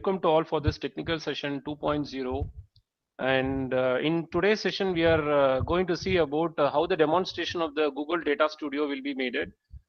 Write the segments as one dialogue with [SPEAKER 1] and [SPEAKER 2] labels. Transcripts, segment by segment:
[SPEAKER 1] welcome to all for this technical session 2.0. And in today's session, we are going to see about how the demonstration of the Google Data Studio will be made.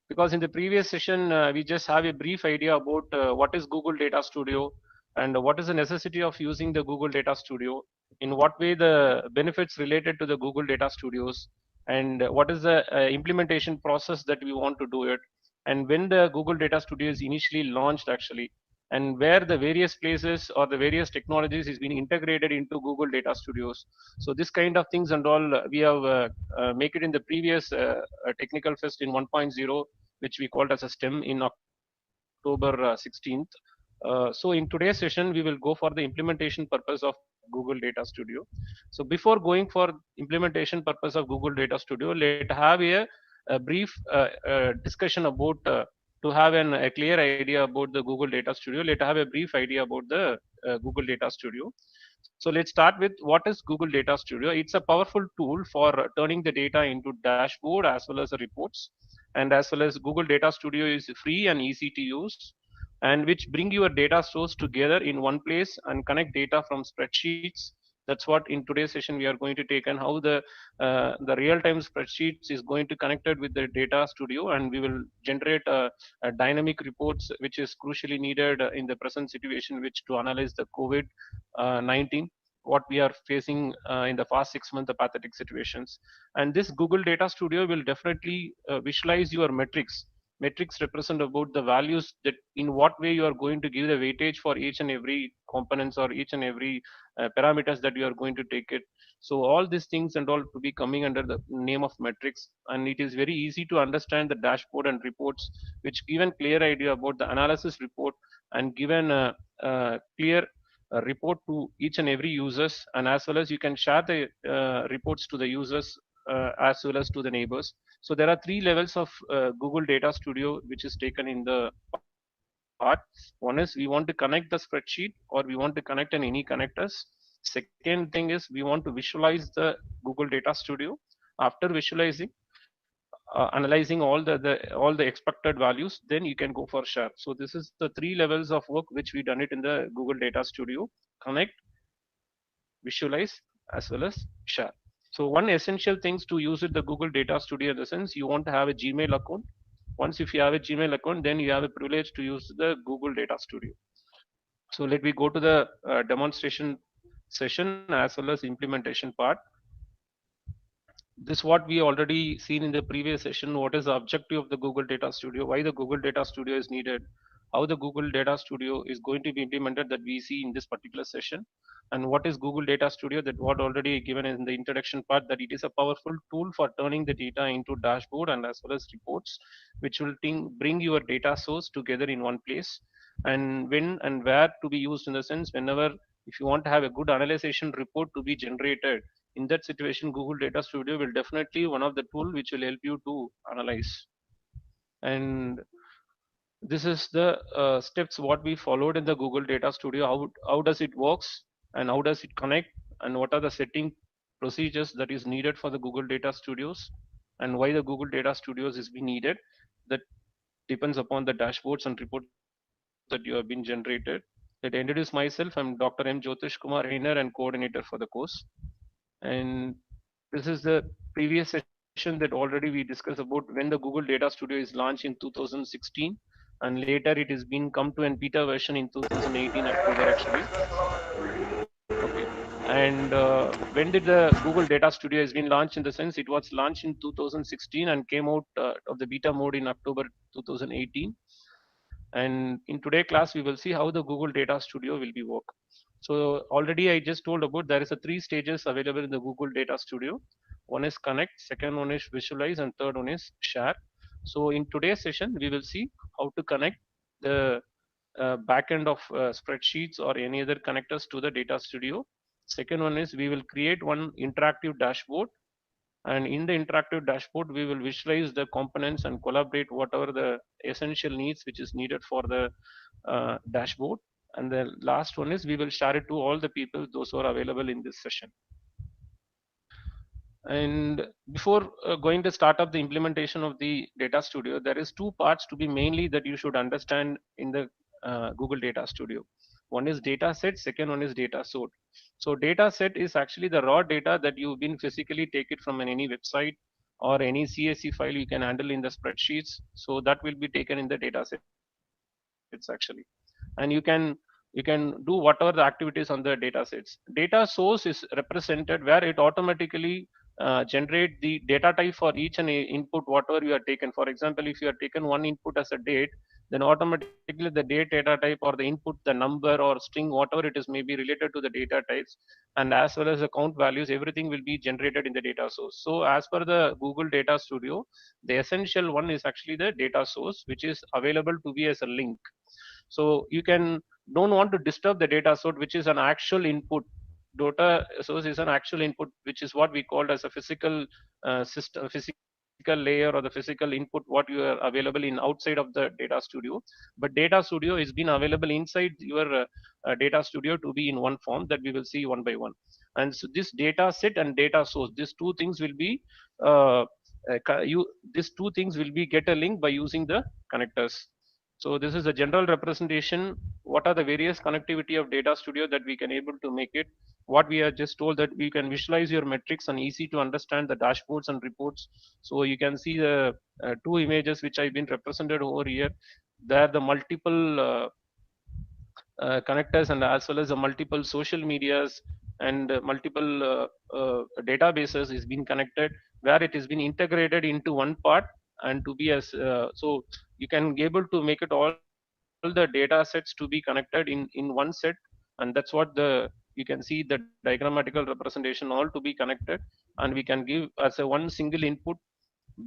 [SPEAKER 1] Because in the previous session, we just have a brief idea about what is Google Data Studio and what is the necessity of using the Google Data Studio, in what way the benefits related to the Google Data Studios, and what is the implementation process that we want to do it, and when the Google Data Studio is initially launched actually, and where the various places or the various technologies is being integrated into Google Data Studios. So this kind of things and all we have make it in the previous technical fest in 1.0, which we called as a STEM in October 16th. So in today's session, we will go for the implementation purpose of Google Data Studio. So before going for implementation purpose of Google Data Studio, let have a brief discussion about to have a clear idea about the Google Data Studio. Let have a brief idea about the Google Data Studio. So let's start with what is Google Data Studio. It's a powerful tool for turning the data into dashboard as well as reports, and as well as Google Data Studio is free and easy to use, and which bring your data source together in one place and connect data from spreadsheets. That's what in today's session we are going to take, and how the real-time spreadsheets is going to connected with the data studio, and we will generate a dynamic reports which is crucially needed in the present situation, which to analyze the COVID-19 what we are facing in the past 6 months, the pathetic situations. And this Google Data Studio will definitely visualize your metrics. Metrics represent about the values that in what way you are going to give the weightage for each and every components or each and every parameters that you are going to take it. So all these things and all to be coming under the name of metrics, and it is very easy to understand the dashboard and reports, which give a clear idea about the analysis report, and given a clear report to each and every users, and as well as you can share the reports to the users as well as to the neighbors. So there are three levels of Google Data Studio which is taken in the part. One is we want to connect the spreadsheet, or we want to connect in any connectors. Second thing is we want to visualize the Google Data Studio. After visualizing, analyzing all the expected values, then you can go for share. So this is the three levels of work which we done it in the Google Data Studio: connect, visualize, as well as share. So one essential things to use it the Google Data Studio, in the sense you want to have a Gmail account. Once if you have a Gmail account, then you have a privilege to use the Google Data Studio. So let me go to the demonstration session as well as implementation part. This what we already seen in the previous session. What is the objective of the Google Data Studio? Why the Google Data Studio is needed? How the Google Data Studio is going to be implemented, that we see in this particular session. And what is Google Data Studio? That what already given in the introduction part, that it is a powerful tool for turning the data into dashboard and as well as reports, which will bring your data source together in one place. And when and where to be used, in the sense whenever if you want to have a good analysis report to be generated, in that situation Google Data Studio will definitely one of the tool which will help you to analyze. And this is the steps what we followed in the Google Data Studio. How does it works, and how does it connect, and what are the setting procedures that is needed for the Google Data Studios, and why the Google Data Studios is being needed. That depends upon the dashboards and reports that you have been generated. Let me introduce myself. I'm Dr. M. Jyotish Kumar, trainer and coordinator for the course. And this is the previous session that already we discussed about when the Google Data Studio is launched in 2016, and later it is been come to an beta version in 2018 October actually. Okay. And when did the Google Data Studio has been launched? In the sense it was launched in 2016 and came out of the beta mode in October 2018. And in today class we will see how the Google Data Studio will be work. So already I just told about there is a three stages available in the Google Data Studio. One is connect, second one is visualize, and third one is share. So in today's session we will see how to connect the backend of spreadsheets or any other connectors to the Data Studio. Second one is we will create one interactive dashboard, and in the interactive dashboard we will visualize the components and collaborate whatever the essential needs which is needed for the dashboard. And the last one is we will share it to all the people those who are available in this session. And before going to start up the implementation of the Data Studio, there is two parts to be mainly that you should understand in the Google Data Studio. One is data set, second one is data source. So data set is actually the raw data that you've been physically take it from any website or any CSV file you can handle in the spreadsheets. So that will be taken in the data sets actually. And you can do whatever the activities on the data sets. Data source is represented where it automatically generate the data type for each and input whatever you are taken. For example, if you are taken one input as a date, then automatically the date data type or the input, the number or string, whatever it is, may be related to the data types, and as well as the count values, everything will be generated in the data source. So as per the Google Data Studio, the essential one is actually the data source, which is available to be as a link. So you can don't want to disturb the data source, which is an actual input. Data source is an actual input, which is what we called as a physical system, physical layer or the physical input, what you are available in outside of the data studio. But data studio is been available inside your data studio to be in one form that we will see one by one. And so this data set and data source, these two things will be uh, these two things will be get a link by using the connectors. So this is a general representation. What are the various connectivity of data studio that we can able to make it? What we are just told that we can visualize your metrics and easy to understand the dashboards and reports. So you can see the two images which I've been represented over here. There the multiple connectors and as well as the multiple social medias and multiple databases is being connected, where it has been integrated into one part and to be as so you can be able to make it all the data sets to be connected in one set. And that's what the you can see the diagrammatical representation all to be connected, and we can give as a one single input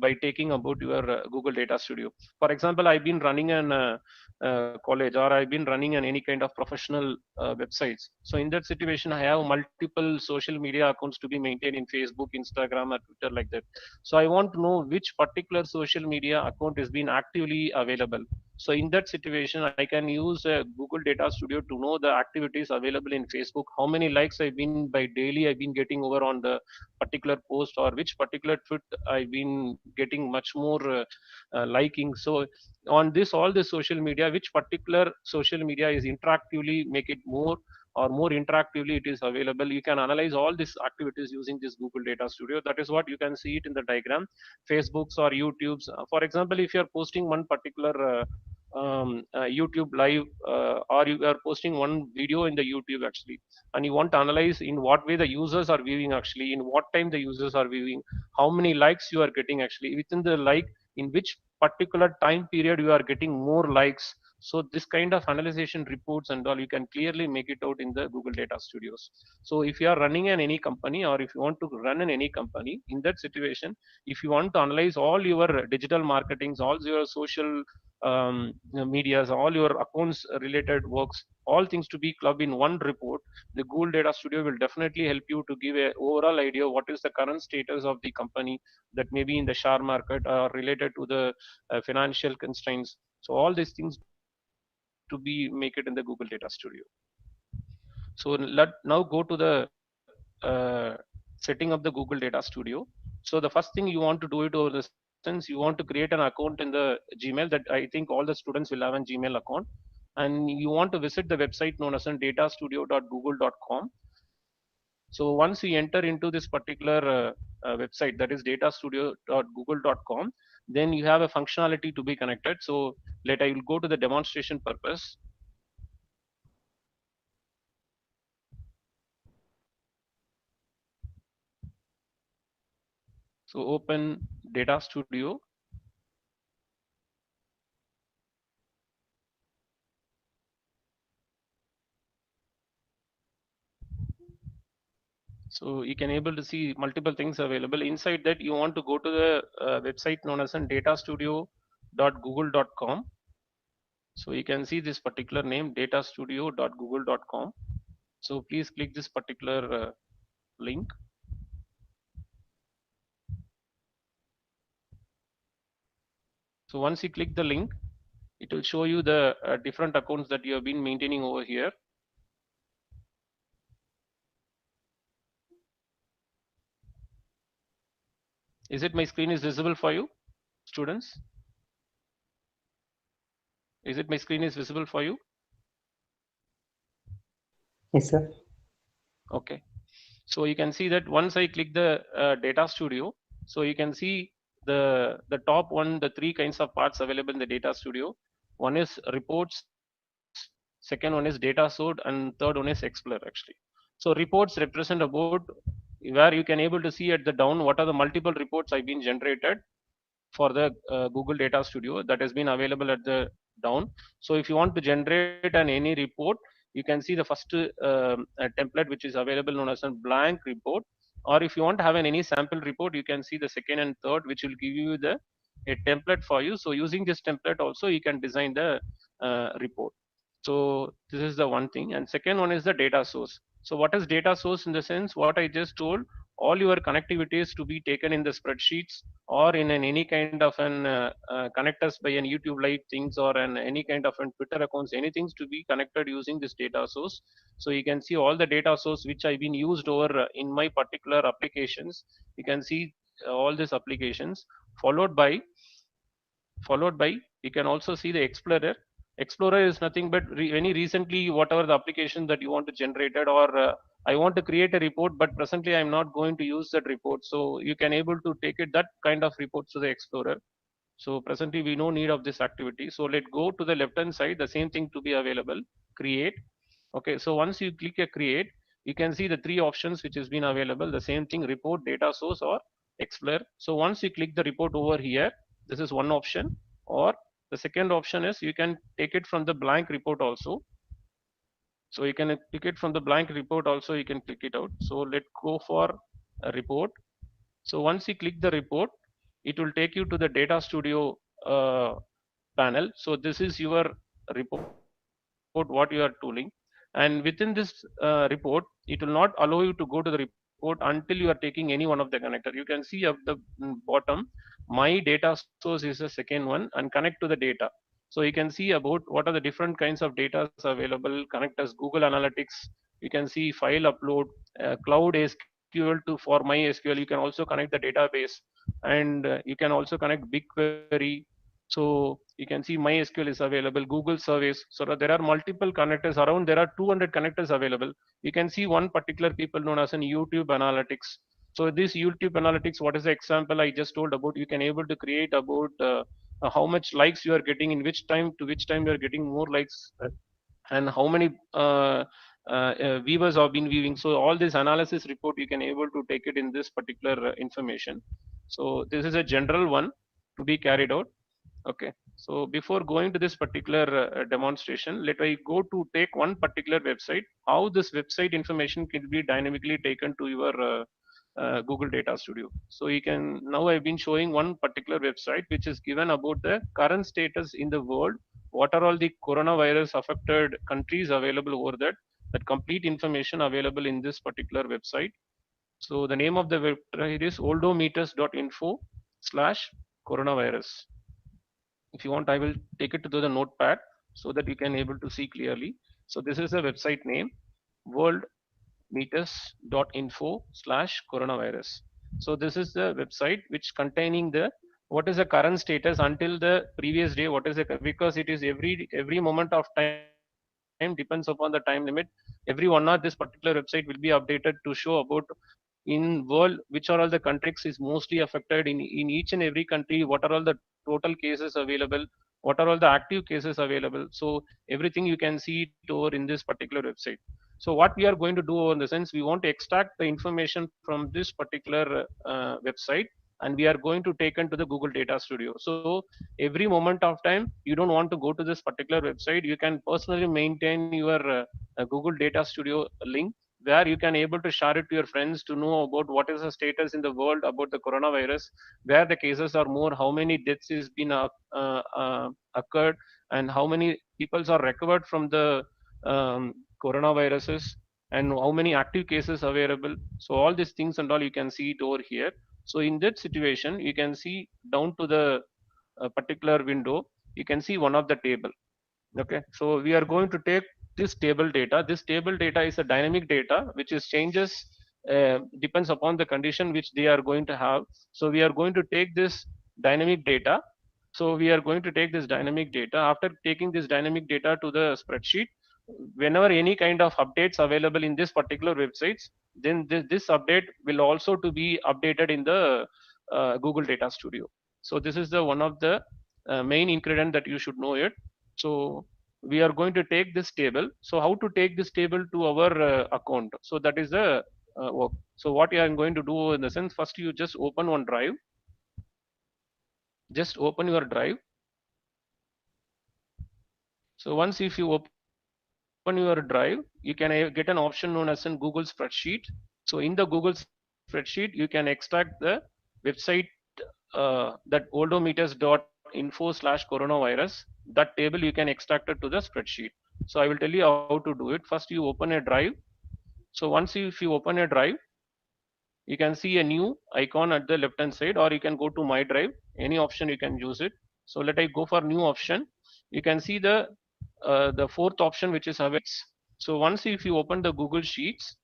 [SPEAKER 1] by taking about your Google Data Studio. For example, I've been running an college, or I've been running an any kind of professional websites. So in that situation, I have multiple social media accounts to be maintained in Facebook, Instagram, or Twitter like that. So I want to know which particular social media account is being actively available. So in that situation, I can use Google Data Studio to know the activities available in Facebook, how many likes I've been by daily I've been getting over on the particular post, or which particular tweet I've been getting much more liking. So on this all the social media, which particular social media is interactively make it more or more interactively it is available. You can analyze all these activities using this Google Data Studio. That is what you can see it in the diagram. Facebooks or YouTubes. For example, if you are posting one particular YouTube live, or you are posting one video in the YouTube actually, and you want to analyze in what way the users are viewing actually, in what time the users are viewing, how many likes you are getting actually within the like, in which particular time period you are getting more likes. So this kind of analyzation reports and all, you can clearly make it out in the Google Data Studios. So if you are running an any company, or if you want to run in any company, in that situation, if you want to analyze all your digital marketings, all your social medias, all your accounts related works, all things to be clubbed in one report, the Google Data Studio will definitely help you to give a overall idea what is the current status of the company, that may be in the share market or related to the financial constraints. So all these things to be make it in the Google Data Studio. So let now go to the setting of the Google Data Studio. So the first thing you want to do it over the sense, you want to create an account in the Gmail, that I think all the students will have a Gmail account, and you want to visit the website known as datastudio.google.com. So once you enter into this particular website, that is datastudio.google.com, then you have a functionality to be connected. So let I will go to the demonstration purpose. So open Data Studio. So you can able to see multiple things available. Inside that, you want to go to the website known as datastudio.google.com. So you can see this particular name, datastudio.google.com. So please click this particular link. So once you click the link, it will show you the different accounts that you have been maintaining over here. Is it my screen is visible for you, students? Is it my screen is visible for you?
[SPEAKER 2] Yes, sir.
[SPEAKER 1] Okay. So you can see that once I click the data studio, so you can see the top one, the three kinds of parts available in the data studio. One is reports, second one is data stored, and third one is explorer actually. So reports represent about where you can able to see at the down what are the multiple reports I've been generated for the Google Data Studio that has been available at the down. So if you want to generate an any report, you can see the first template which is available known as a blank report. Or if you want to have an any sample report, you can see the second and third, which will give you the a template for you. So using this template also, you can design the report. So this is the one thing. And second one is the data source. So what is data source in the sense? What I just told, all your connectivities to be taken in the spreadsheets or in an any kind of an connectors by an YouTube live things or an any kind of an Twitter accounts, anything to be connected using this data source. So you can see all the data source which I've been used over in my particular applications. You can see all these applications followed by followed by you can also see the explorer. Explorer is nothing but any recently whatever the application that you want to generate it, or I want to create a report but presently I'm not going to use that report, so you can able to take it that kind of reports to the explorer. So presently we no need of this activity, so let go to the left hand side, the same thing to be available, create. Okay, so once you click a create, you can see the three options which has been available, the same thing, report, data source, or explorer. So once you click the report over here, this is one option. Or the second option is you can take it from the blank report also. So you can click it from the blank report also, you can click it out. So let go for a report. So once you click the report, it will take you to the data studio panel. So this is your report what you are tooling, and within this report, it will not allow you to go to the report until you are taking any one of the connector. You can see at the bottom, my data source is the second one, and connect to the data. So you can see about what are the different kinds of data available, connect as Google Analytics. You can see file upload, cloud SQL to for MySQL. You can also connect the database, and you can also connect BigQuery. So you can see MySQL is available, Google Service. So there are multiple connectors around. There are 200 connectors available. You can see one particular people known as an YouTube Analytics. So this YouTube Analytics, what is the example I just told about? You can able to create about how much likes you are getting, in which time to which time you are getting more likes, and how many viewers have been viewing. So all this analysis report you can able to take it in this particular information. So this is a general one to be carried out. Okay, so before going to this particular demonstration, let I go to take one particular website, how this website information can be dynamically taken to your Google Data Studio. So you can, now I've been showing one particular website which is given about the current status in the world, what are all the coronavirus affected countries available over that complete information available in this particular website. So the name of the website is oldometers.info slash coronavirus. If you want, I will take it to the notepad so that you can able to see clearly. So this is the website name, worldmeters.info slash coronavirus. So this is the website which containing the what is the current status until the previous day, what is the, because it is every moment of time depends upon the time limit. Every 1 hour this particular website will be updated to show about in world which are all the countries is mostly affected in each and every country, what are all the total cases available, what are all the active cases available. So everything you can see it over in this particular website. So what we are going to do in the sense, we want to extract the information from this particular website, and we are going to take into the Google Data Studio. So every moment of time you don't want to go to this particular website, you can personally maintain your Google Data Studio link, where you can able to share it to your friends to know about what is the status in the world about the coronavirus, where the cases are more, how many deaths has been occurred, and how many peoples are recovered from the coronaviruses, and how many active cases available. So all these things and all you can see it over here. So in that situation, you can see down to the particular window, you can see one of the table. Okay, so we are going to take this table data. This table data is a dynamic data which is changes depends upon the condition which they are going to have. So we are going to take this dynamic data. So we are going to take this dynamic data. After taking this dynamic data to the spreadsheet, whenever any kind of updates available in this particular websites, then this update will also to be updated in the Google Data Studio. So this is the one of the main ingredient that you should know it. So we are going to take this table. So how to take this table to our account? So that is the work. So what you are going to do in the sense, first you just open one drive. Just open your drive. So once if you open your drive, you can get an option known as in Google Spreadsheet. So in the Google Spreadsheet, you can extract the website that worldometers.info/coronavirus. That table you can extract it to the spreadsheet. So I will tell you how to do it. First, you open a drive. So once if you open a drive, you can see a new icon at the left hand side, or you can go to my drive. Any option you can use it. So let I go for new option. You can see the fourth option which is available. So once if you open the Google Sheets,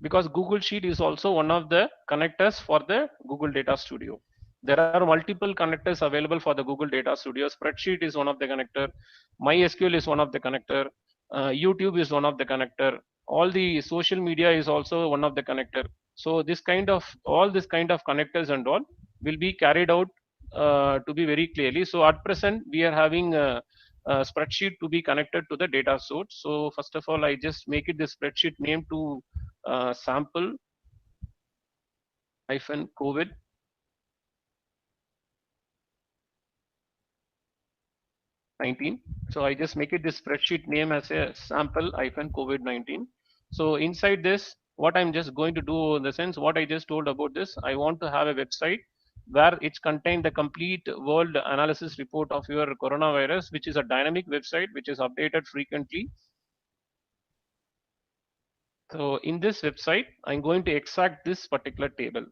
[SPEAKER 1] because Google Sheet is also one of the connectors for the Google Data Studio. There are multiple connectors available for the Google Data Studio. Spreadsheet is one of the connector. MySQL is one of the connector. YouTube is one of the connector. All the social media is also one of the connector. So this kind of all this kind of connectors and all will be carried out to be very clearly. So at present we are having a spreadsheet to be connected to the data source. So first of all, I just make it the spreadsheet name to sample hyphen COVID 19. So I just make it this spreadsheet name as a sample hyphen COVID-19. So inside this, what I'm just going to do in the sense what I just told about this, I want to have a website where it's contained the complete world analysis report of your coronavirus, which is a dynamic website which is updated frequently. So in this website, I'm going to extract this particular table.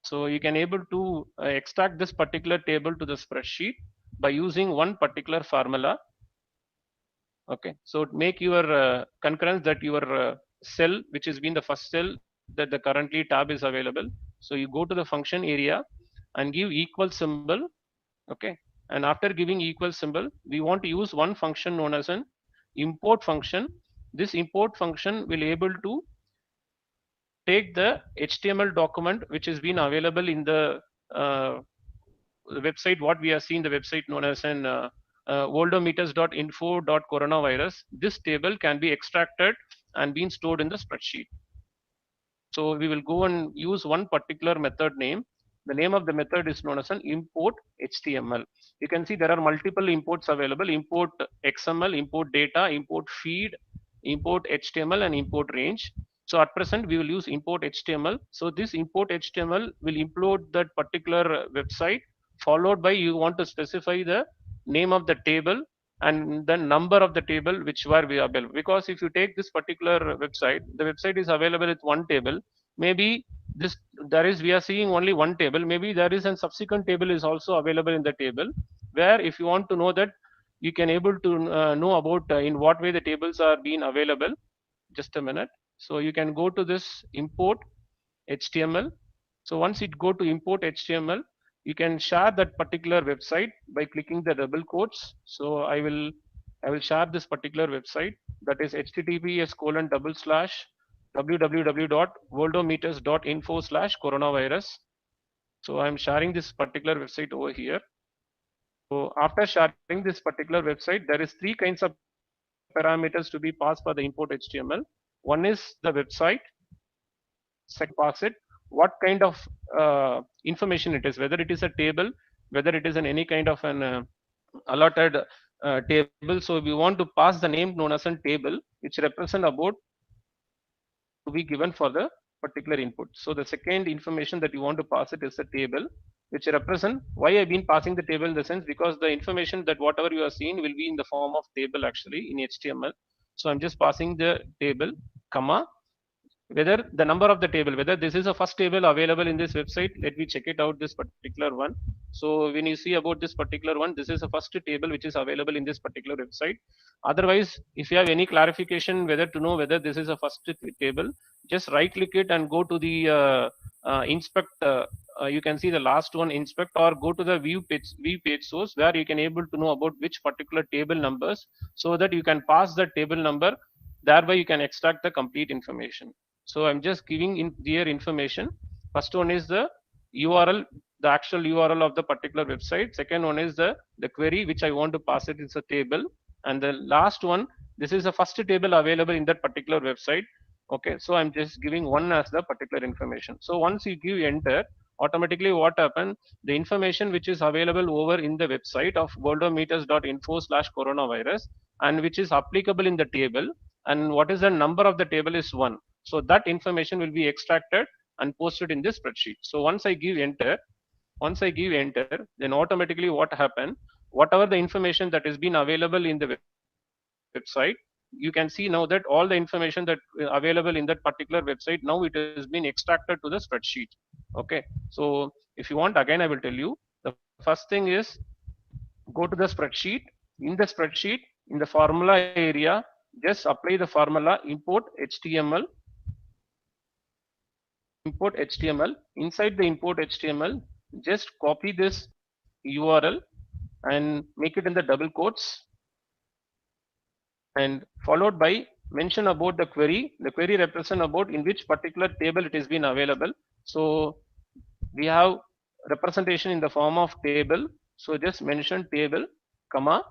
[SPEAKER 1] So you can able to extract this particular table to the spreadsheet by using one particular formula. Okay, so make your concurrence that your cell, which has been the first cell that the currently tab is available. So you go to the function area and give equal symbol. Okay, and after giving equal symbol, we want to use one function known as an import function. This import function will able to take the HTML document which has been available in the website, what we are seeing the website known as an worldometers.info.coronavirus. This table can be extracted and been stored in the spreadsheet. So we will go and use one particular method name. The name of the method is known as an import HTML. You can see there are multiple imports available: import XML, import data, import feed, import HTML, and import range. So at present we will use import HTML. So this import HTML will import that particular website, followed by you want to specify the name of the table and the number of the table which were available. Because if you take this particular website, the website is available with one table. Maybe this there is we are seeing only one table. Maybe there is a subsequent table is also available in the table, where if you want to know that, you can able to know about in what way the tables are being available. Just a minute. So you can go to this import HTML. So once it go to import HTML, you can share that particular website by clicking the double quotes. So I will share this particular website, that is https://www.worldometers.info/coronavirus. So I'm sharing this particular website over here. So after sharing this particular website, there is three kinds of parameters to be passed for the import HTML. One is the website. Second, pass it what kind of information it is, whether it is a table, whether it is an any kind of an allotted table. So we want to pass the name known as a table, which represent about to be given for the particular input. So the second information that you want to pass it is a table, which represent why I've been passing the table in the sense because the information that whatever you are seeing will be in the form of table actually in HTML. So I'm just passing the table, comma, whether the number of the table, whether this is a first table available in this website. Let me check it out, this particular one. So when you see about this particular one, this is the first table which is available in this particular website. Otherwise, if you have any clarification whether to know whether this is a first table, just right click it and go to the inspect you can see the last one, inspect, or go to the view page source, where you can able to know about which particular table numbers, so that you can pass the table number, thereby you can extract the complete information. So I'm just giving in their information. First one is the URL, the actual URL of the particular website. Second one is the query which I want to pass it is a table, and the last one, this is the first table available in that particular website. Okay, so I'm just giving one as the particular information. So once you give enter, automatically what happens, the information which is available over in the website of worldometers.info/coronavirus, and which is applicable in the table, and what is the number of the table is 1. So that information will be extracted and posted in this spreadsheet. So once I give enter, then automatically what happen, whatever the information that is been available in the website, you can see now that all the information that available in that particular website, now it has been extracted to the spreadsheet. Okay, so if you want, again I will tell you, the first thing is go to the spreadsheet. In the spreadsheet, in the formula area, just apply the formula import HTML. Inside the import HTML, just copy this URL and make it in the double quotes, and followed by mention about the query. The query represent about in which particular table it has been available. So we have representation in the form of table. So just mention table, comma,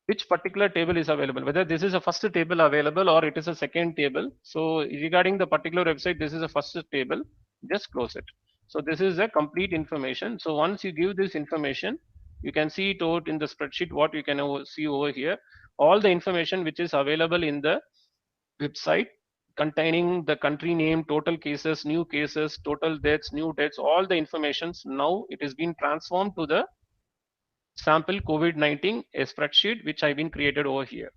[SPEAKER 1] which particular table is available, whether this is a first table available or it is a second table. So regarding the particular website, this is a first table, just close it. So this is a complete information. So once you give this information, you can see it out in the spreadsheet. What you can see over here, all the information which is available in the website, containing the country name, total cases, new cases, total deaths, new deaths, all the informations, now it has been transformed to the sample COVID-19 spreadsheet which I've been created over here.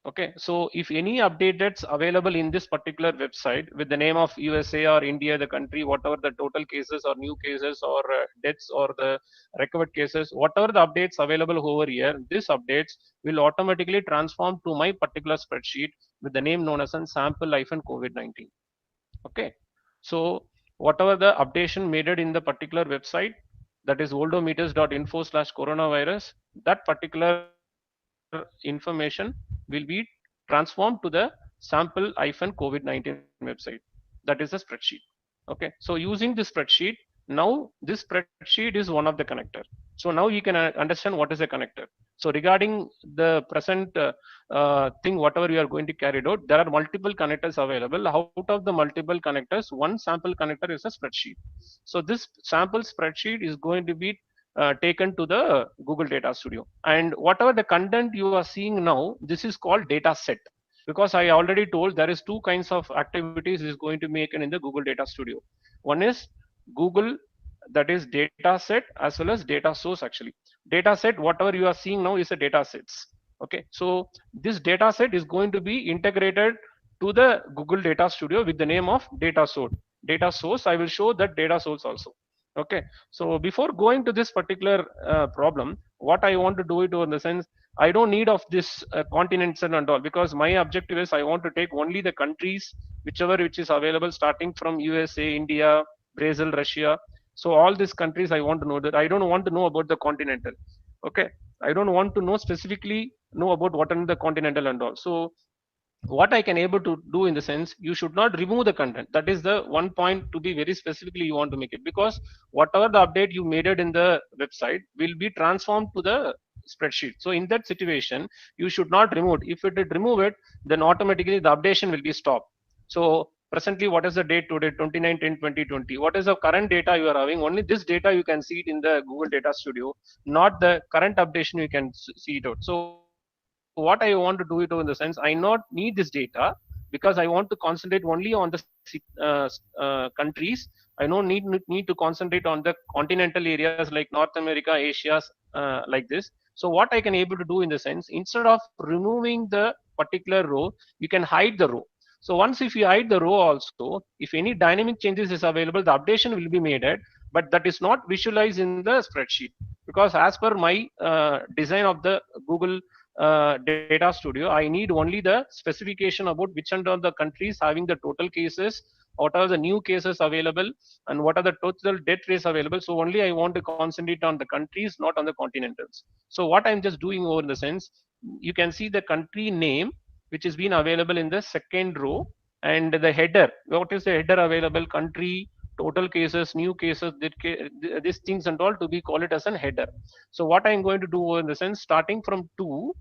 [SPEAKER 1] Okay, so if any update that's available in this particular website with the name of USA or India, the country, whatever the total cases or new cases or deaths or the recovered cases, whatever the updates available over here, this updates will automatically transform to my particular spreadsheet with the name known as sample-COVID-19. Okay, so whatever the updation made in the particular website, that is worldometers.info/coronavirus, that particular information will be transformed to the sample-COVID-19 website. That is a spreadsheet. Okay, so using this spreadsheet, now this spreadsheet is one of the connector. So now you can understand what is a connector. So regarding the present thing, whatever you are going to carry out, there are multiple connectors available. Out of the multiple connectors, one sample connector is a spreadsheet. So this sample spreadsheet is going to be taken to the Google Data Studio, and whatever the content you are seeing now, this is called data set, because I already told there is two kinds of activities is going to make in the Google Data Studio. One is Google, that is data set, as well as data source. Actually, data set, whatever you are seeing now is a data sets. Okay, so this data set is going to be integrated to the Google Data Studio with the name of data source. Data source, I will show that data source also. Okay, so before going to this particular problem, what I want to do it in the sense, I don't need of this continents and all, because my objective is I want to take only the countries which is available, starting from USA, India, Brazil, Russia. So all these countries I want to know. That I don't want to know about the continental. Okay, I don't want to know specifically know about what are the continental and all. So what I can able to do in the sense, you should not remove the content. That is the one point to be very specifically you want to make it, because whatever the update you made it in the website will be transformed to the spreadsheet. So in that situation, you should not remove it. If it did remove it, then automatically the updation will be stopped. So presently, what is the date today? 29/10/2020. What is the current data you are having? Only this data you can see it in the Google Data Studio, not the current updation you can see it out. So what I want to do it in the sense, I not need this data, because I want to concentrate only on the countries. I don't need to concentrate on the continental areas like North America, Asia, like this. So what I can able to do in the sense, instead of removing the particular row, you can hide the row. So once if you hide the row also, if any dynamic changes is available, the updation will be made, but that is not visualized in the spreadsheet, because as per my design of the Google Data Studio, I need only the specification about which under the countries having the total cases, what are the new cases available, and what are the total death rates available. So only I want to concentrate on the countries, not on the continentals. So what I'm just doing over in the sense, you can see the country name which is been available in the second row, and the header. What is the header available? Country, total cases, new cases, these things and all to be called it as an header. So what I'm going to do over in the sense, starting from two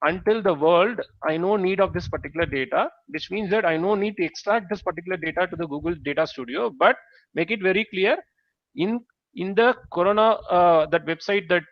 [SPEAKER 1] until the world, I no need of this particular data, which means that I no need to extract this particular data to the Google Data Studio, but make it very clear in in the corona that website, that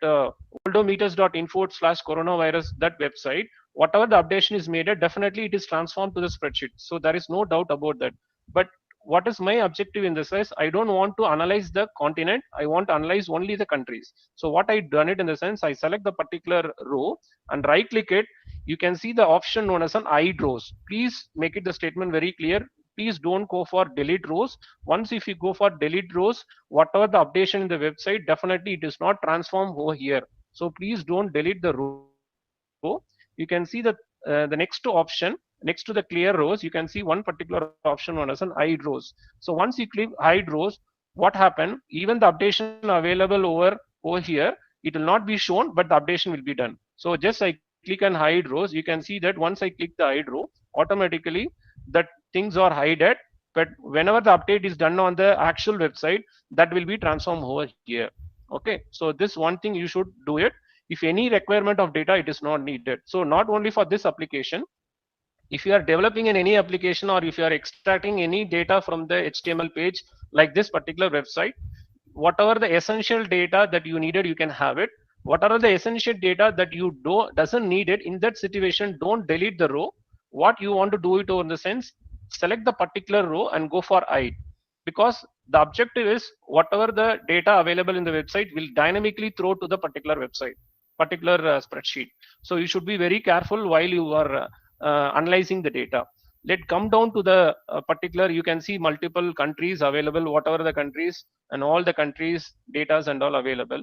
[SPEAKER 1] worldometers.info/coronavirus, that website, whatever the updation is made, definitely it is transformed to the spreadsheet. So there is no doubt about that. But what is my objective in this is, I don't want to analyze the continent, I want to analyze only the countries. So what I done it in the sense, I select the particular row and right click it. You can see the option known as an hide rows. Please make it the statement very clear. Please don't go for delete rows. Once if you go for delete rows, whatever the updation in the website, definitely it is not transformed over here. So please don't delete the row. You can see that the next option, next to the clear rows, you can see one particular option known as an hide rows. So once you click hide rows, what happen? Even the updation available over here, it will not be shown, but the updation will be done. So just I click on hide rows, you can see that once I click the hide row, automatically that things are hidden. But whenever the update is done on the actual website, that will be transformed over here. Okay, so this one thing you should do it. If any requirement of data, it is not needed. So not only for this application, if you are developing in any application, or if you are extracting any data from the HTML page like this particular website, whatever the essential data that you needed, you can have it. Whatever the essential data that you doesn't need it, in that situation, don't delete the row. What you want to do it over in the sense, select the particular row and go for hide, because the objective is whatever the data available in the website will dynamically throw to the particular website, particular spreadsheet. So you should be very careful while you are analyzing the data. Let come down to the particular, you can see multiple countries available, whatever the countries, and all the countries datas and all available.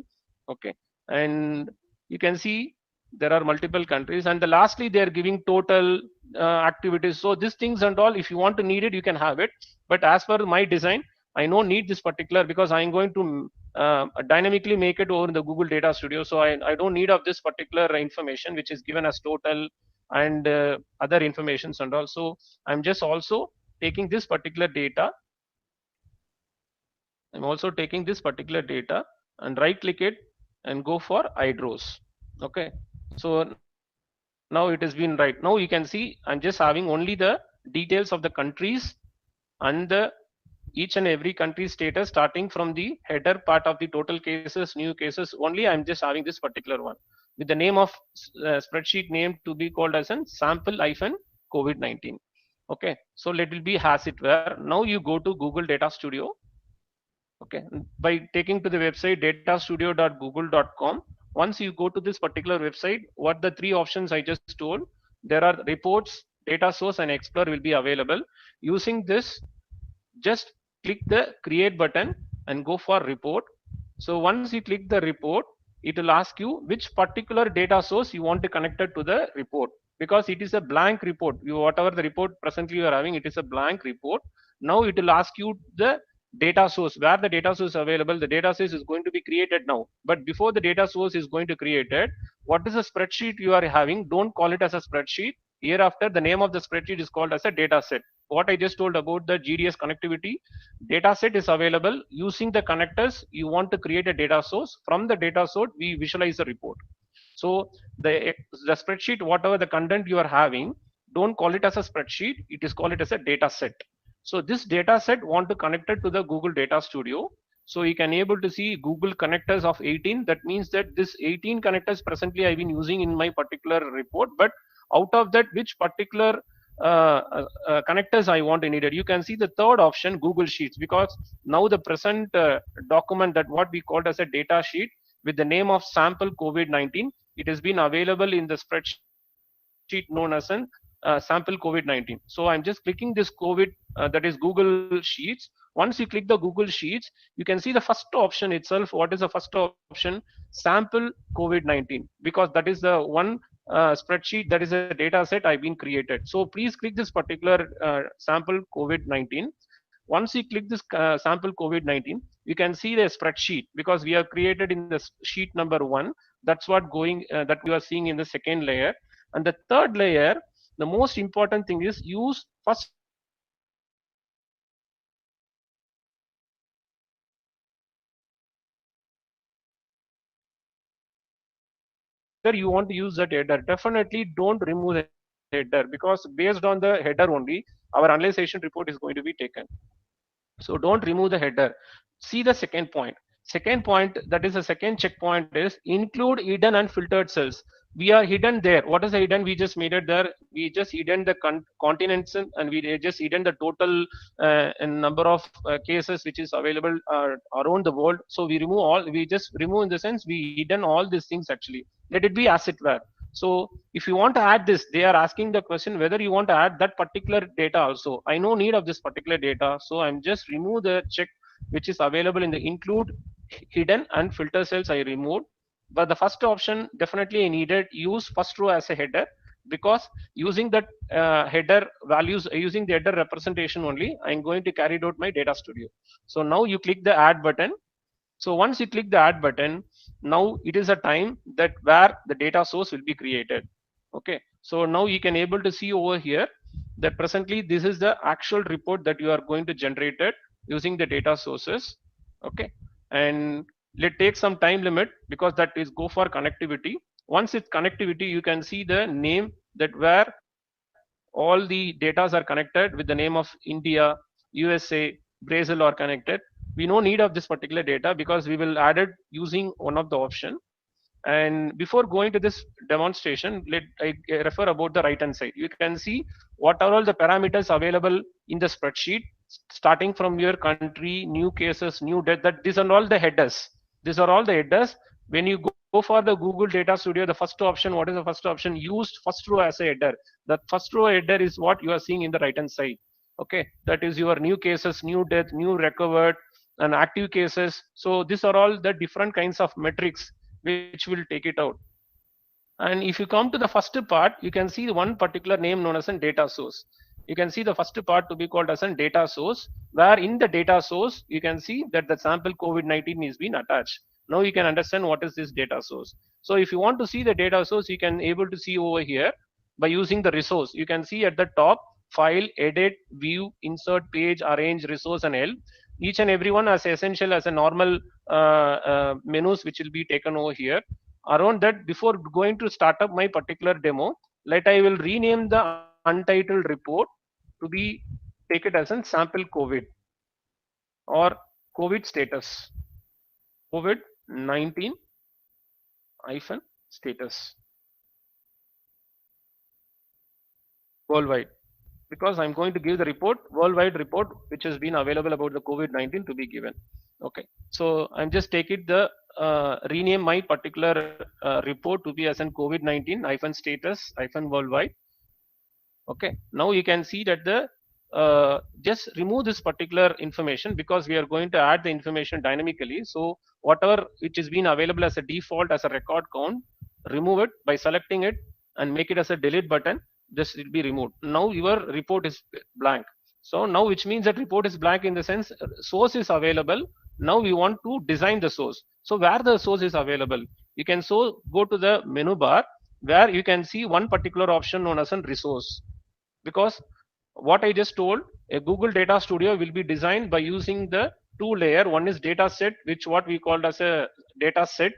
[SPEAKER 1] Okay, and you can see there are multiple countries, and the lastly they are giving total activities. So these things and all, if you want to need it, you can have it. But as per my design, I no need this particular, because I'm going to dynamically make it over in the Google Data Studio. So I don't need of this particular information which is given as total and other informations. And also I'm just also taking this particular data. I'm also taking this particular data and right click it and go for hide rows. Okay, so now it has been right. Now you can see I'm just having only the details of the countries and the each and every country status, starting from the header part of the total cases, new cases. Only I'm just having this particular one with the name of spreadsheet name to be called as an sample COVID-19. Okay, so let it be as it were. Now you go to Google Data Studio. Okay, by taking to the website datastudio.google.com. Once you go to this particular website, what the three options I just told, there are reports, data source, and explore will be available. Using this, just click the create button and go for report. So once you click the report, it will ask you which particular data source you want to connect it to the report, because it is a blank report. Whatever the report presently you are having, it is a blank report. Now it will ask you the data source, where the data source is available. The data source is going to be created now, but before the data source is going to create it, what is the spreadsheet you are having? Don't call it as a spreadsheet. Hereafter, the name of the spreadsheet is called as a data set. What I just told about the GDS connectivity, data set is available. Using the connectors, you want to create a data source. From the data source, we visualize the report. So the spreadsheet, whatever the content you are having, don't call it as a spreadsheet. It is called it as a data set. So this data set want to connect it to the Google Data Studio. So you can able to see Google connectors of 18. That means that this 18 connectors presently I've been using in my particular report, but out of that, which particular connectors I want to need it. You can see the third option, Google Sheets, because now the present document that what we called as a data sheet with the name of sample COVID-19, it has been available in the spreadsheet known as an sample COVID-19. So I'm just clicking this COVID, that is Google Sheets. Once you click the Google Sheets, you can see the first option itself. What is the first option? Sample COVID-19, because that is the one spreadsheet, that is a data set I've been created. So please click this particular sample COVID-19. Once you click this sample COVID-19, you can see the spreadsheet because we have created in the sheet number 1. That's what going that you are seeing in the second layer. And the third layer, the most important thing is use first row as a header. Because whether you want to use that header or whether you want to use that header, definitely don't remove the header because based on the header only, our analyzation report is going to be taken. So don't remove the header. See the second point. Second point, that is the second checkpoint, is include hidden and filtered cells. We are hidden there. What is the hidden? We just made it there. We just hidden the continents and we just hidden the total number of cases which is available around the world. So we remove all. We just remove in the sense we hidden all these things actually. Let it be as it were. So if you want to add this, they are asking the question whether you want to add that particular data also. I no need of this particular data, so I'm just remove the check which is available in the include hidden and filter cells I removed. But the first option definitely I needed use first row as a header because using that header values, using the header representation only, I'm going to carry out my data studio. So now you click the add button. So once you click the add button, now it is a time that where the data source will be created. Okay. So now you can able to see over here that presently this is the actual report that you are going to generate it using the data sources. Okay. And let take some time limit because that is go for connectivity. Once it's connectivity, you can see the name that where all the datas are connected with the name of India, USA, Brazil are connected. We no need of this particular data because we will add it using one of the option. And before going to this demonstration, let I refer about the right hand side. You can see what are all the parameters available in the spreadsheet, starting from your country, new cases, new death. That these are all the headers. These are all the headers. When you go for the Google Data Studio, the first option, what is the first option? Used first row as a header. The first row header is what you are seeing in the right hand side. Okay, that is your new cases, new death, new recovered, and active cases. So these are all the different kinds of metrics which will take it out. And if you come to the first part, you can see one particular name known as a data source. You can see the first part to be called as a data source, where in the data source, you can see that the sample COVID-19 is being attached. Now you can understand what is this data source. So if you want to see the data source, you can able to see over here by using the resource. You can see at the top, file, edit, view, insert, page, arrange, resource, and help. Each and every one as essential as a normal menus which will be taken over here. Around that, before going to start up my particular demo, let I will rename the untitled report to be take it as a sample COVID or COVID status, COVID-19 hyphen status worldwide, because I'm going to give the report, worldwide report, which has been available about the COVID-19 to be given. Okay, so I'm just taking the rename my particular report to be as an COVID-19 hyphen status hyphen worldwide. Okay, now you can see that the just remove this particular information because we are going to add the information dynamically. So whatever which is been available as a default as a record count, remove it by selecting it and make it as a delete button. This will be removed. Now your report is blank. So now which means that report is blank in the sense source is available. Now we want to design the source. So where the source is available, you can so go to the menu bar where you can see one particular option known as a resource. Because what I just told, a Google Data Studio will be designed by using the two layer. One is data set, which what we called as a data set,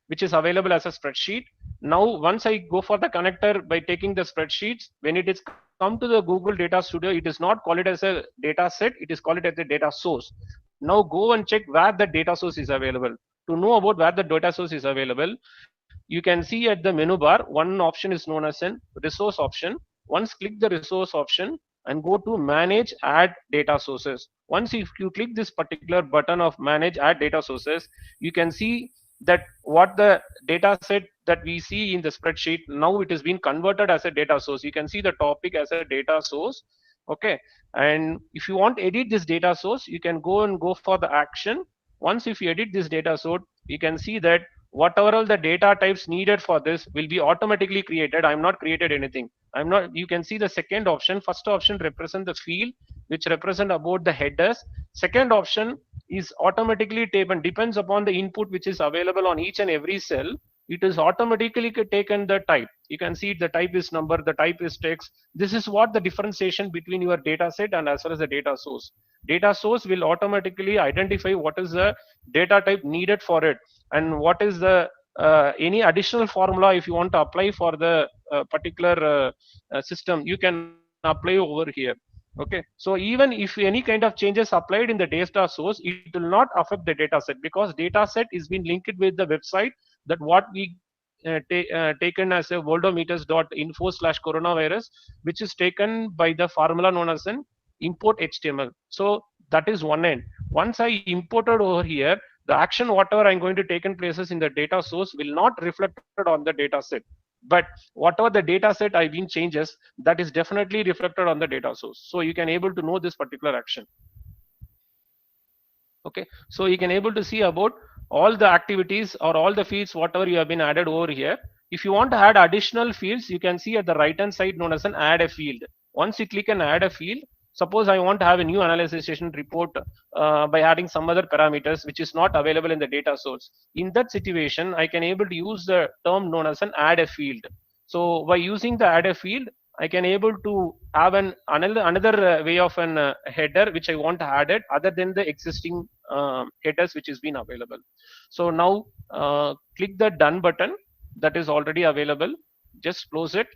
[SPEAKER 1] which is available as a spreadsheet. Now, once I go for the connector by taking the spreadsheets, when it is come to the Google Data Studio, it is not call it as a data set, it is called it as a data source. Now go and check where the data source is available. To know about where the data source is available, you can see at the menu bar, one option is known as an resource option. Once click the resource option and go to manage add data sources. Once if you click this particular button of manage add data sources, you can see that what the data set that we see in the spreadsheet, now it has been converted as a data source. You can see the topic as a data source. Okay, and if you want to edit this data source, you can go and go for the action. Once if you edit this data source, you can see that whatever all the data types needed for this will be automatically created. I'm not created anything. I'm not. You can see the second option. First option represent the field, which represent about the headers. Second option is automatically taken, depends upon the input which is available on each and every cell. It is automatically taken the type. You can see the type is number, the type is text. This is what the differentiation between your data set and as well as the data source. Data source will automatically identify what is the data type needed for it, and what is the any additional formula if you want to apply for the particular system, you can apply over here. Okay, so even if any kind of changes applied in the data source, it will not affect the data set, because data set is being linked with the website that what we taken as a worldometers.info/coronavirus, which is taken by the formula known as an import HTML. So that is one end. Once I imported over here, the action whatever I'm going to take in places in the data source will not reflected on the data set. But whatever the data set I've been changes, that is definitely reflected on the data source. So you can able to know this particular action. Okay, so you can able to see about all the activities or all the fields whatever you have been added over here. If you want to add additional fields, you can see at the right hand side known as an add a field. Once you click and add a field, suppose I want to have a new analysis session report by adding some other parameters which is not available in the data source. In that situation, I can able to use the term known as an add a field. So by using the add a field, I can able to have another way of an header which I want to add it other than the existing headers which is been available. So now click the done button that is already available. Just close it.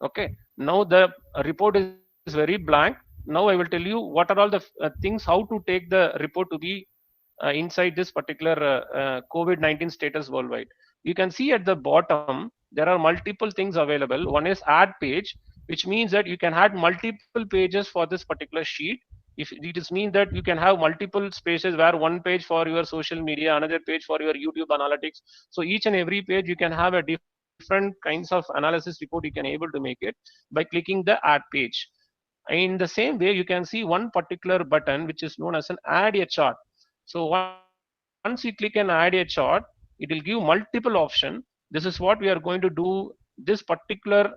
[SPEAKER 1] Okay. Now the report is very blank. Now I will tell you what are all the things how to take the report to be inside this particular COVID-19 status worldwide. You can see at the bottom there are multiple things available. One is add page, which means that you can add multiple pages for this particular sheet. If it is mean that you can have multiple spaces where one page for your social media, another page for your YouTube analytics. So each and every page you can have a different kinds of analysis report you can able to make it by clicking the add page. In the same way, you can see one particular button which is known as an add a chart. So once you click and add a chart, it will give multiple options. This is what we are going to do. This particular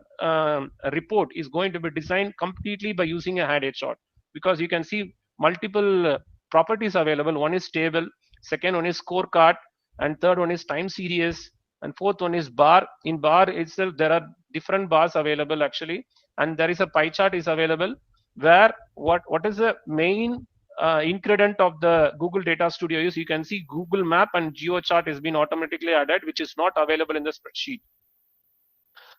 [SPEAKER 1] report is going to be designed completely by using a add a chart, because you can see multiple properties available. One is table, second one is scorecard, and third one is time series, and fourth one is bar. In bar itself, there are different bars available actually, and there is a pie chart is available where what is the main ingredient of the Google Data Studio is. You can see Google Map and GeoChart has been automatically added, which is not available in the spreadsheet.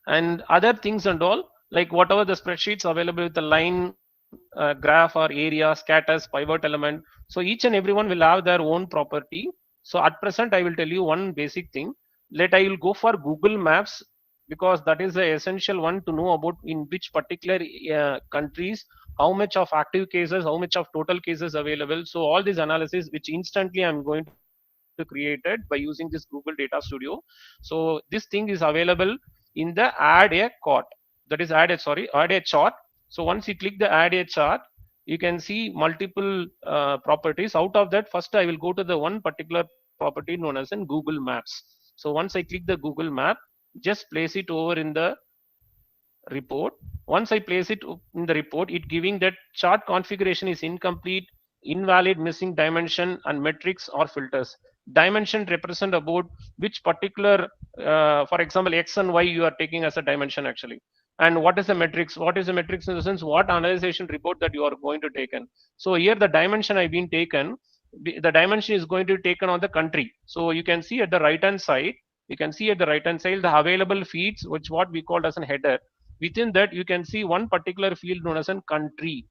[SPEAKER 1] And other things and all, like whatever the spreadsheets available with the line, graph or area, scatters, pivot element. So each and everyone will have their own property. So at present, I will tell you one basic thing. I will go for Google Maps, because that is the essential one to know about in which particular countries, how much of active cases, how much of total cases available. So all these analysis, which instantly I'm going to create it by using this Google Data Studio. So this thing is available in the add a chart. That is add a chart. So once you click the add a chart, you can see multiple properties. Out of that, first I will go to the one particular property known as in Google Maps. So once I click the Google Map, just place it over in the report. Once I place it in the report, it giving that chart configuration is incomplete, invalid, missing dimension, and metrics or filters. Dimension represent about which particular, for example, X and Y you are taking as a dimension actually. And what is the metrics? What is the metrics in the sense what analyzation report that you are going to take in? So here the dimension I've been taken, the dimension is going to be taken on the country. So you can see at the right hand side, the available feeds, which what we called as a header. Within that, you can see one particular field known as a country.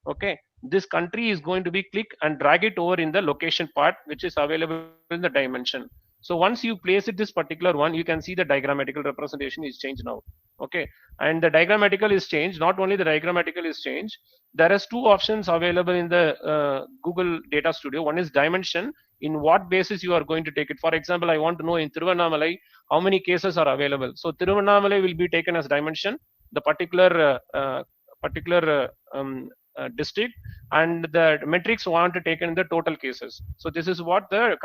[SPEAKER 1] Okay, this country is going to be click and drag it over in the location part, which is available in the dimension. So once you place it this particular one, you can see the diagrammatical representation is changed now. Okay, and the diagrammatical is changed. Not only the diagrammatical is changed, there is two options available in the Google Data Studio. One is dimension, in what basis you are going to take it. For example, I want to know in Tiruvannamalai how many cases are available. So Tiruvannamalai will be taken as dimension, the particular district, and the metrics want to take in the total cases. So this is what the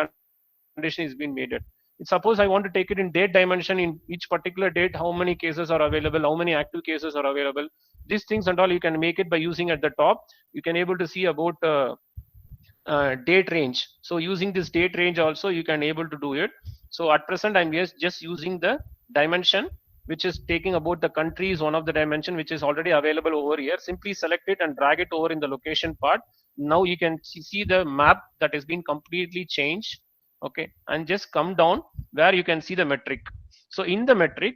[SPEAKER 1] condition is being made it. Suppose I want to take it in date dimension, in each particular date, how many cases are available, how many active cases are available. These things and all you can make it by using at the top. You can able to see about date range. So using this date range also you can able to do it. So at present I'm just using the dimension, which is taking about the country is one of the dimension which is already available over here. Simply select it and drag it over in the location part. Now you can see the map that has been completely changed. Okay, and just come down where you can see the metric. So in the metric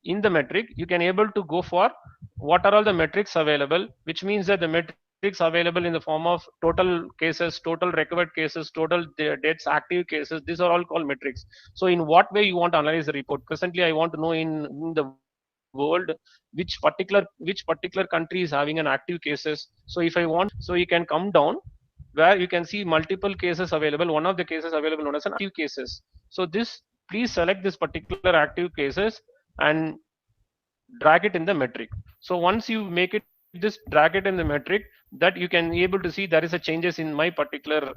[SPEAKER 1] you can able to go for what are all the metrics available, which means that the metrics available in the form of total cases, total recovered cases, total deaths, active cases. These are all called metrics. So in what way you want to analyze the report? Presently I want to know in the world which particular country is having an active cases. So if I want, so you can come down where you can see multiple cases available. One of the cases available known as an active cases. So this, please select this particular active cases and drag it in the metric. So once you make it this, drag it in the metric, that you can be able to see there is a changes in my particular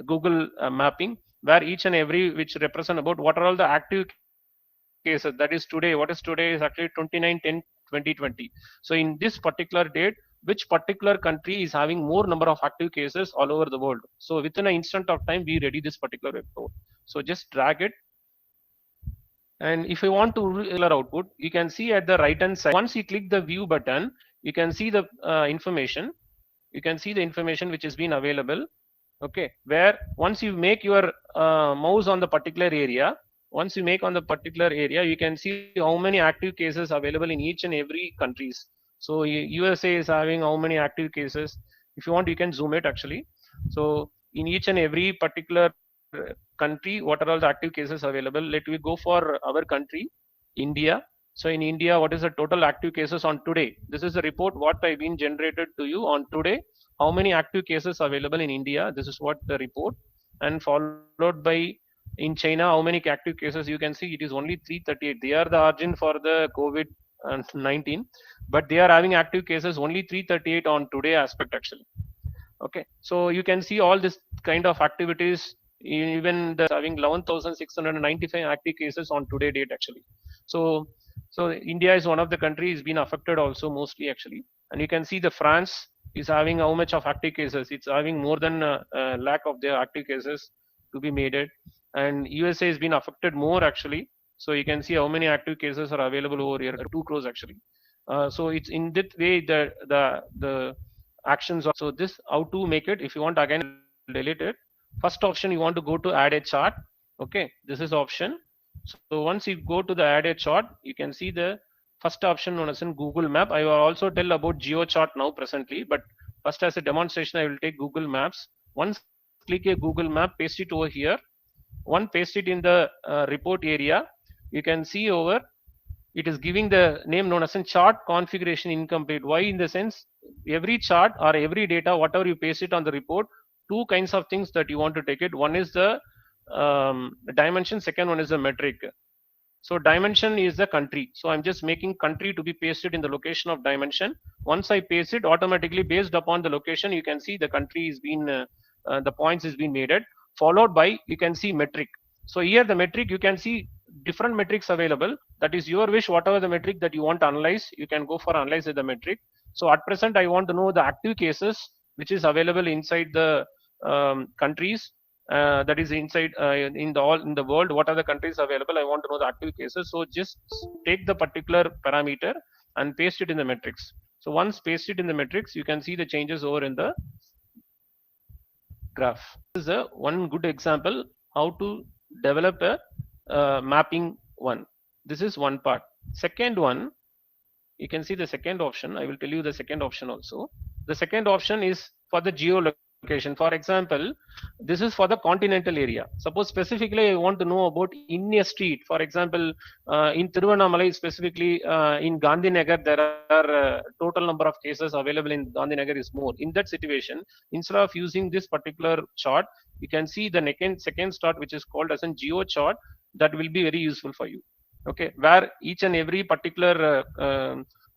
[SPEAKER 1] Google mapping, where each and every which represent about what are all the active cases. That is today. What is today is actually 29/10/2020. So in this particular date, which particular country is having more number of active cases all over the world. So within an instant of time, we ready this particular report. So just drag it. And if you want to regular output, you can see at the right hand side. Once you click the view button, you can see the information. You can see the information which has been available. Okay, where once you make your mouse on the particular area, once you make on the particular area, you can see how many active cases available in each and every countries. So USA is having how many active cases. If you want, you can zoom it actually. So in each and every particular country, what are all the active cases available? Let me go for our country, India. So in India, what is the total active cases on today? This is a report what I've been generated to you on today. How many active cases available in India? This is what the report, and followed by in China, how many active cases? You can see it is only 338. They are the origin for the COVID-19, but they are having active cases only 338 on today aspect actually. Okay, so you can see all this kind of activities. Even the having 11,695 active cases on today date actually. So India is one of the countries been affected also mostly actually. And you can see the France is having how much of active cases. It's having more than a lakh of their active cases to be made it. And USA has been affected more actually. So you can see how many active cases are available over here, 2 crores actually. So it's in that way the actions. So this how to make it. If you want again delete it. First option, you want to go to add a chart. Okay, this is option. So once you go to the add a chart, you can see the first option known as in Google Map. I will also tell about GeoChart now presently, but first as a demonstration, I will take Google Maps. Once click a Google Map, paste it over here. One paste it in the report area. You can see over it is giving the name known as in chart configuration incomplete. Why? In the sense every chart or every data, whatever you paste it on the report, two kinds of things that you want to take it. One is the dimension, second one is the metric. So dimension is the country. So I'm just making country to be pasted in the location of dimension. Once I paste it, automatically based upon the location, you can see the country is been the points is being made it. Followed by you can see metric. So here the metric, you can see different metrics available. That is your wish. Whatever the metric that you want to analyze, you can go for analyze the metric. So at present, I want to know the active cases which is available inside the countries. That is inside in the world. What are the countries available? I want to know the active cases. So just take the particular parameter and paste it in the metrics. So once paste it in the metrics, you can see the changes over in the graph. This is one good example how to develop a mapping one. This is one part. Second one, you can see the second option. I will tell you the second option also. The second option is for the geolocation. For example, this is for the continental area. Suppose specifically I want to know about in a street. For example, in Tiruvannamalai, specifically in Gandhinagar, there are total number of cases available in Gandhinagar is more. In that situation, instead of using this particular chart, you can see the second chart, which is called as a geo chart. That will be very useful for you. Okay, where each and every particular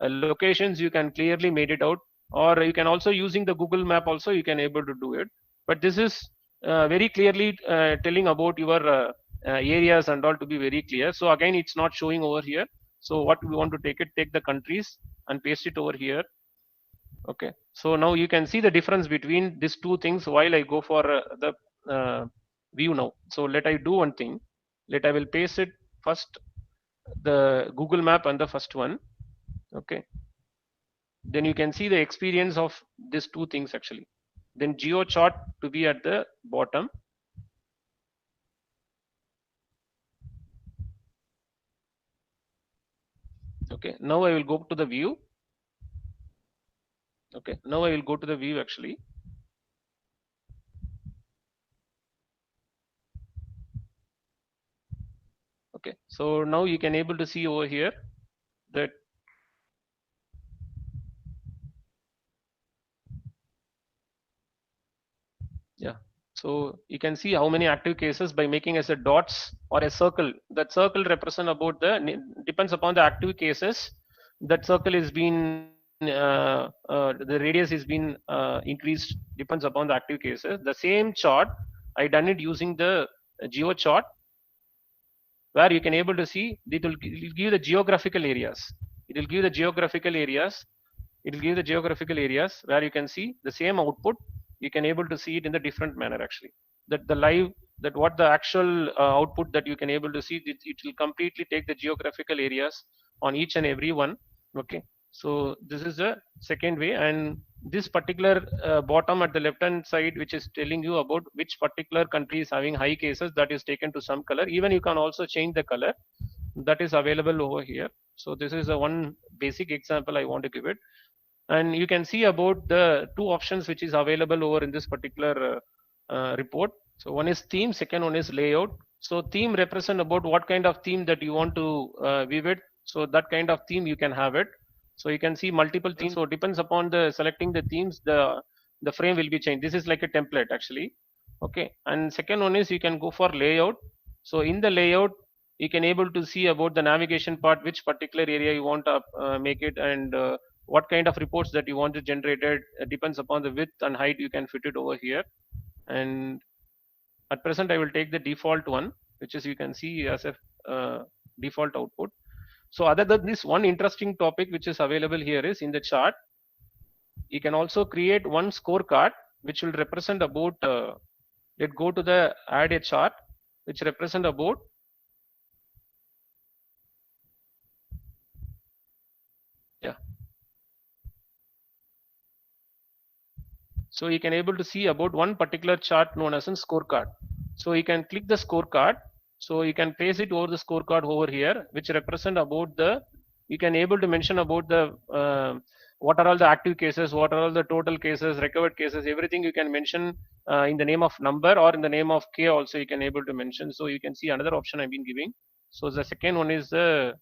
[SPEAKER 1] locations you can clearly made it out, or you can also using the Google Map also you can able to do it. But this is very clearly telling about your areas and all to be very clear. So again, it's not showing over here. So what we want to take the countries and paste it over here. Okay, so now you can see the difference between these two things while I go for the view now. So let I do one thing. Let I will paste it first the Google map and the first one. Okay, then you can see the experience of these two things actually. Then geo chart to be at the bottom. Okay, now I will go to the view. Okay, now I will go to the view actually. Okay, so now you can able to see over here that yeah. So you can see how many active cases by making as a dots or a circle. That circle represent about the depends upon the active cases. That circle is been the radius is been increased depends upon the active cases. The same chart I done it using the geo chart where you can able to see it will give the geographical areas. It will give the geographical areas. It will give the geographical areas where you can see the same output. You can able to see it in the different manner actually. That the live that what the actual output that you can able to see it will completely take the geographical areas on each and every one. Okay, so this is the second way, and this particular bottom at the left hand side which is telling you about which particular country is having high cases, that is taken to some color. Even you can also change the color, that is available over here. So this is a one basic example I want to give it, and you can see about the two options which is available over in this particular report. So one is theme, second one is layout. So theme represent about what kind of theme that you want to view it. So that kind of theme you can have it. So you can see multiple themes. So depends upon the selecting the themes, the frame will be changed. This is like a template actually. Okay, and second one is you can go for layout. So in the layout you can able to see about the navigation part, which particular area you want to make it, and what kind of reports that you want to generate it. Depends upon the width and height you can fit it over here. And at present I will take the default one, which is you can see as a default output. So other than this, one interesting topic which is available here is in the chart you can also create one scorecard which will represent about let's go to the add a chart which represent about yeah. So you can able to see about one particular chart known as a scorecard. So you can click the scorecard. So you can place it over the scorecard over here, which represent about the, you can able to mention about the, what are all the active cases, what are all the total cases, recovered cases, everything you can mention in the name of number or in the name of K also you can able to mention. So you can see another option I've been giving. So the second one is the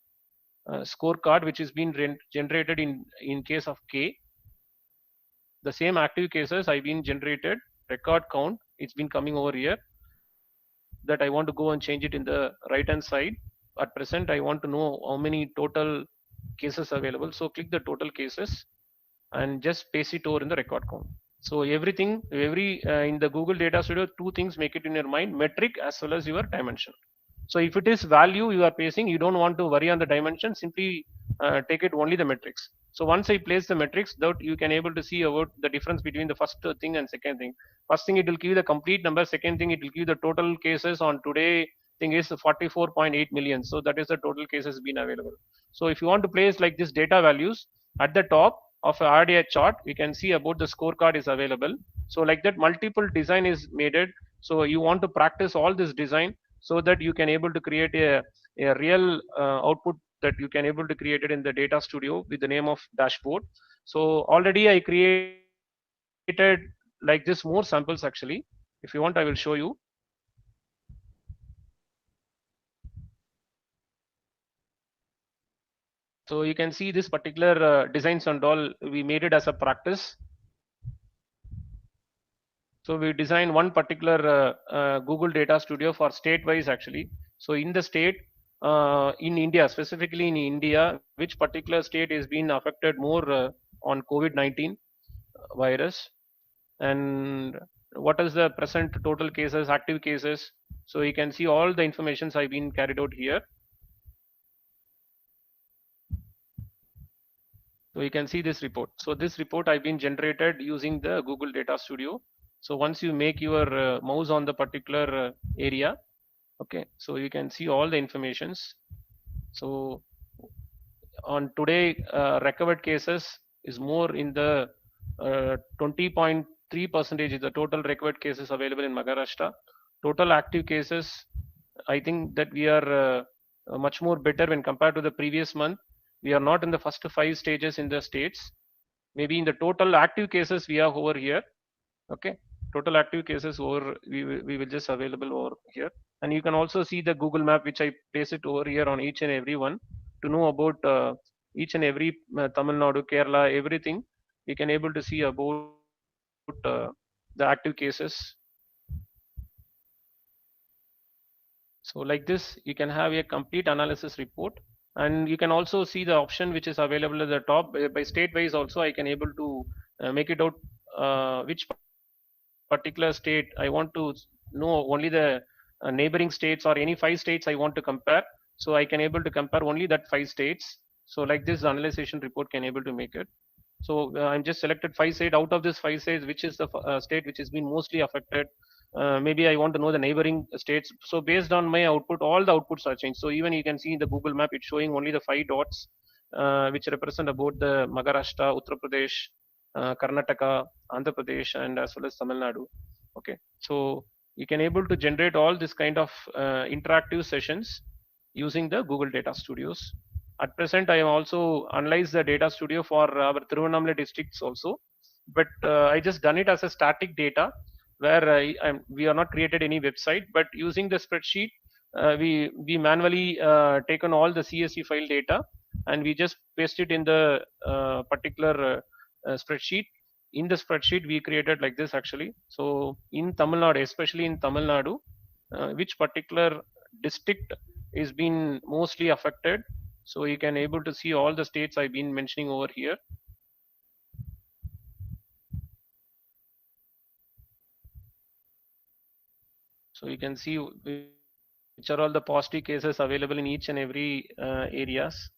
[SPEAKER 1] scorecard, which is being generated in case of K. The same active cases I've been generated, record count, it's been coming over here, that I want to go and change it in the right hand side. At present I want to know how many total cases available. So click the total cases and just paste it over in the record count. So everything, in the Google Data Studio, two things make it in your mind: metric as well as your dimension. So if it is value you are placing, you don't want to worry on the dimension, simply take it only the metrics. So once I place the metrics, that you can able to see about the difference between the first thing and second thing. First thing, it will give the complete number. Second thing, it will give the total cases on today thing is 44.8 million. So that is the total cases been available. So if you want to place like this data values at the top of a RDI chart, we can see about the scorecard is available. So like that, multiple design is made it. So you want to practice all this design so that you can able to create a real output that you can able to create it in the data studio with the name of dashboard. So already I created like this more samples actually. If you want, I will show you. So you can see this particular designs and all, we made it as a practice. So we designed one particular Google Data Studio for state-wise actually. So in the state, in India, specifically in India, which particular state is being affected more on COVID-19 virus, and what is the present total cases, active cases. So you can see all the informations I've been carried out here. So you can see this report. So this report I've been generated using the Google Data Studio. So once you make your mouse on the particular area, okay, so you can see all the informations. So on today, recovered cases is more in the 20.3% is the total recovered cases available in Maharashtra. Total active cases, I think that we are much more better when compared to the previous month. We are not in the first 5 stages in the states. Maybe in the total active cases we are over here. Okay, total active cases over we will just available over here, and you can also see the Google map which I place it over here on each and every one to know about each and every Tamil Nadu, Kerala, everything. We can able to see about the active cases. So like this, you can have a complete analysis report, and you can also see the option which is available at the top by state wise. Also, I can able to make it out which particular state I want to know only the neighboring states or any 5 states I want to compare. So I can able to compare only that 5 states. So like this analysis report can able to make it. So I'm just selected 5 states. Out of this 5 states, which is the state which has been mostly affected. Maybe I want to know the neighboring states. So based on my output, all the outputs are changed. So even you can see in the Google map, it's showing only the 5 dots, which represent about the Maharashtra, Uttar Pradesh, Karnataka, Andhra Pradesh, and as well as Tamil Nadu. Okay, so you can able to generate all this kind of interactive sessions using the Google Data Studios. At present, I am also analyzed the data studio for our Tirunelveli districts also, but I just done it as a static data where we are not created any website, but using the spreadsheet, we manually taken all the CSV file data and we just paste it in the particular spreadsheet. In the spreadsheet, we created like this actually. So in Tamil Nadu, especially in Tamil Nadu, which particular district is been mostly affected. So you can able to see all the states I've been mentioning over here. So you can see which are all the positive cases available in each and every areas.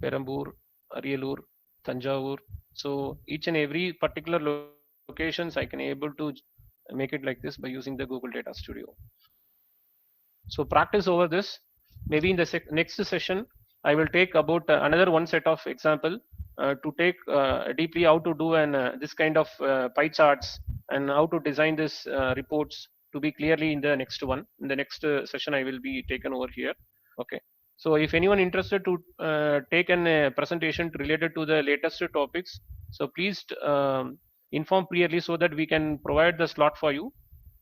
[SPEAKER 1] Perambur, Ariyalur, Tanjavur. So each and every particular locations I can able to make it like this by using the Google Data Studio. So practice over this. Maybe in the next session, I will take about another one set of example to take deeply how to do this kind of pie charts and how to design this reports to be clearly in the next one. In the next session, I will be taken over here. Okay. So if anyone interested to take a presentation related to the latest topics, so please inform clearly so that we can provide the slot for you.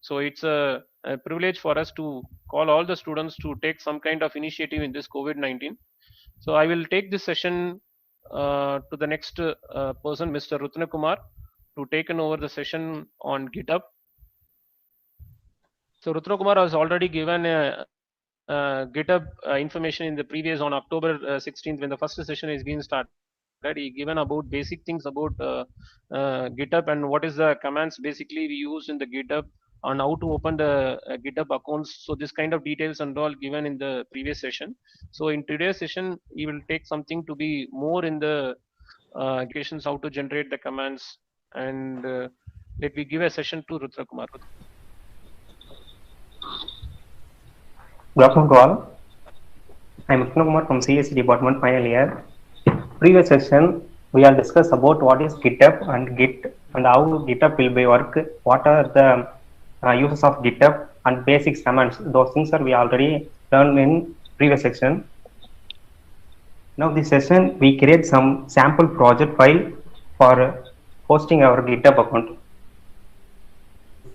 [SPEAKER 1] So it's a privilege for us to call all the students to take some kind of initiative in this COVID-19. So I will take this session to the next person, Mr. Rutna Kumar, to take over the session on GitHub. So Rutna Kumar has already given GitHub information in the previous on October 16th when the first session is being started. He given about basic things about GitHub and what is the commands basically we use in the GitHub on how to open the GitHub accounts. So this kind of details and all given in the previous session. So in today's session, he will take something to be more in the applications, how to generate the commands, and let me give a session to Rutna Kumar.
[SPEAKER 2] Good afternoon to all. I am Rutna Kumar from CSE department final year. Previous session we have discussed about what is GitHub and Git and how GitHub will be work. What are the uses of GitHub and basic commands. Those things are we already learned in previous section. Now this session we create some sample project file for hosting our GitHub account.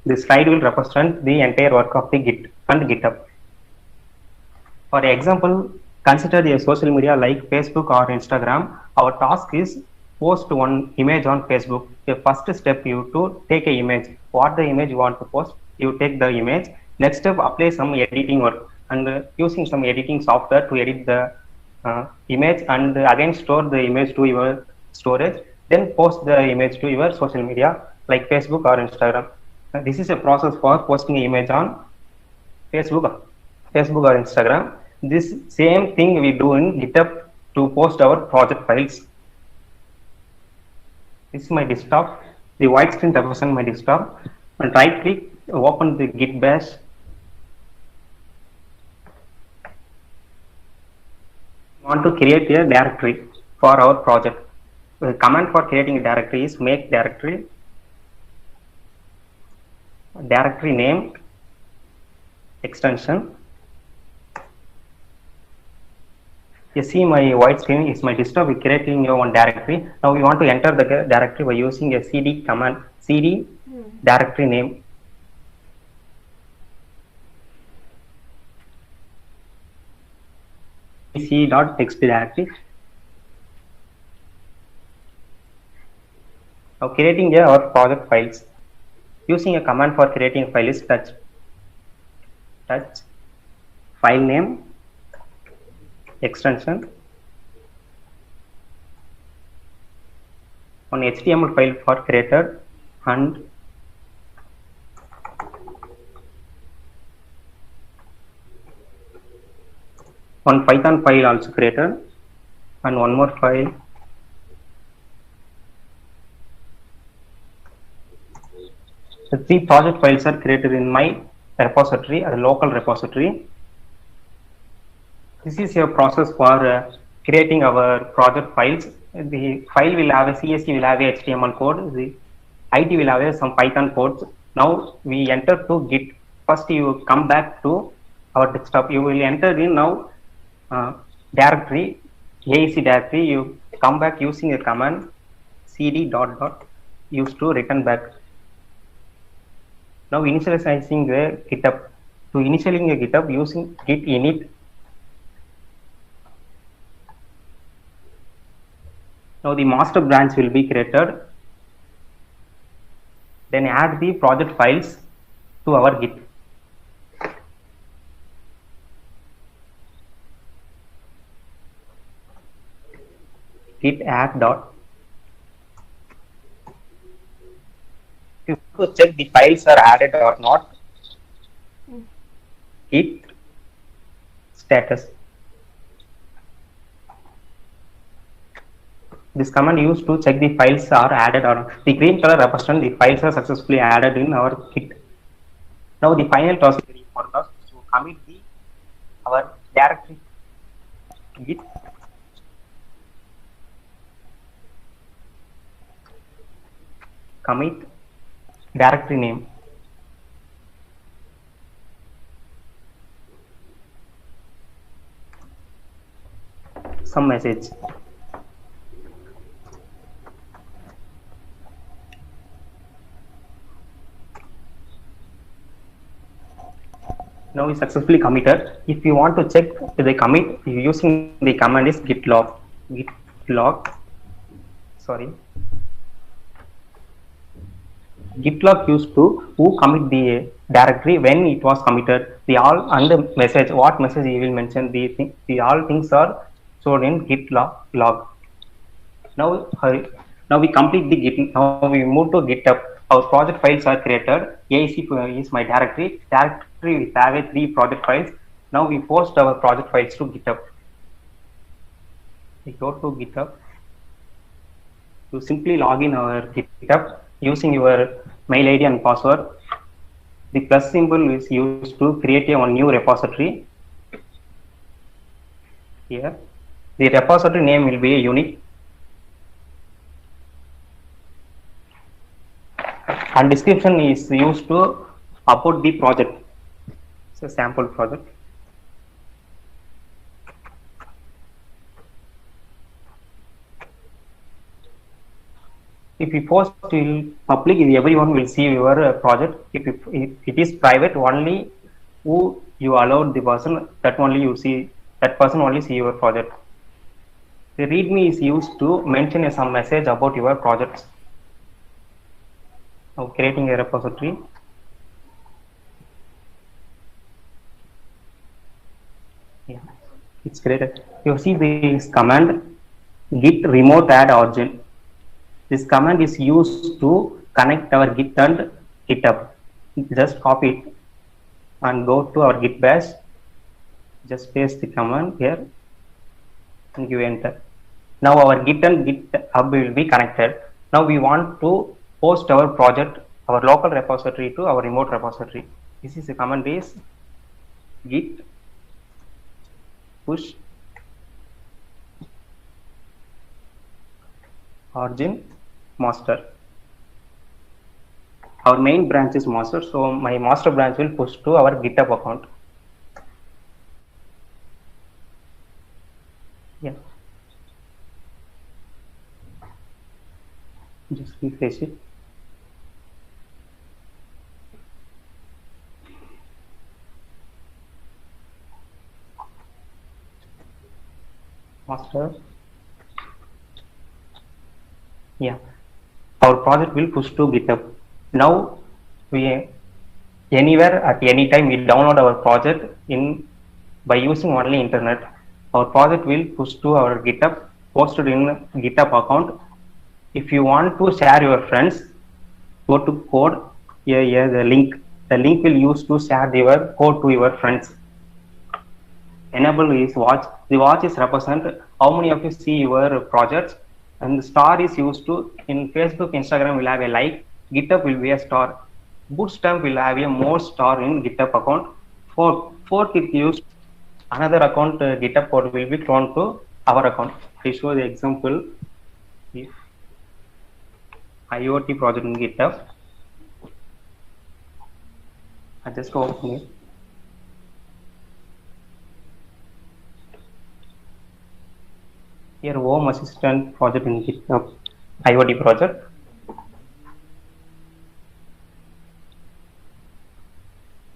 [SPEAKER 2] This slide will represent the entire work of the Git and GitHub. For example, consider a social media like Facebook or Instagram. Our task is post one image on Facebook. The first step you to take an image. What the image you want to post, you take the image. Next step, apply some editing work and using some editing software to edit the image and again store the image to your storage. Then post the image to your social media like Facebook or Instagram. This is a process for posting an image on Facebook, or Instagram. This same thing we do in GitHub to post our project files. This is my desktop. The white screen represents my desktop. And right click, open the Git bash. We want to create a directory for our project. The command for creating a directory is make directory name extension. You see my white screen is my desktop. We're creating your one directory. Now we want to enter the directory by using a cd command, cd directory name. c.txt directory. Now creating our project files. Using a command for creating a file is touch file name extension. One HTML file for created and one Python file also created and one more file. The 3 project files are created in my repository, a local repository. This is a process for creating our project files. The file will have a CSV, will have a HTML code. The IT will have some Python codes. Now we enter to Git. First you come back to our desktop. You will enter in now directory, AEC directory. You come back using a command cd ... used to return back. Now initializing the GitHub. To initializing a GitHub using git init. Now the master branch will be created. Then add the project files to our Git. Git add dot. To check the files are added or not. Git status. This command used to check the files are added or not. The green color represents the files are successfully added in our Git. Now the final task for us to commit our directory Git. Commit directory name. Some message. Now we successfully committed. If you want to check the commit, using the command is git log. Sorry. Git log used to who commit the directory when it was committed. The all and the message, what message he will mention. The all things are stored in git log. Now we complete the Git. Now we move to GitHub. Our project files are created. AEC is my directory. We have 3 project files. Now we post our project files to GitHub. We go to GitHub. You simply log in our GitHub using your mail ID and password. The plus symbol is used to create one new repository. Here, the repository name will be unique. And description is used to about the project. It's a sample project. If you post to public, everyone will see your project. If it is private, only who you allowed the person, that only you see, that person only see your project. The README is used to mention some message about your projects. Now creating a repository. Yeah, it's created. You see this command git remote add origin. This command is used to connect our Git and GitHub. Just copy it and go to our Git bash. Just paste the command here and give enter. Now our Git and GitHub will be connected. Now we want to post our project, our local repository to our remote repository. This is the command is git push origin master. Our main branch is master, so my master branch will push to our GitHub account. Yeah. Just refresh it. Master. Yeah. Our project will push to GitHub. Now we anywhere at any time we download our project in by using only internet. Our project will push to our GitHub, posted in GitHub account. If you want to share your friends, go to code. Here the link. The link will use to share your code to your friends. Enable is watch. The watch is represent how many of you see your projects, and the star is used to in Facebook, Instagram will have a like. GitHub will be a star. Bootstrap will have a more star in GitHub account. Fork is used. Another account GitHub code will be cloned to our account. I show the example. If IoT project in GitHub, I just open it. Here Home Assistant project in GitHub, IoT project.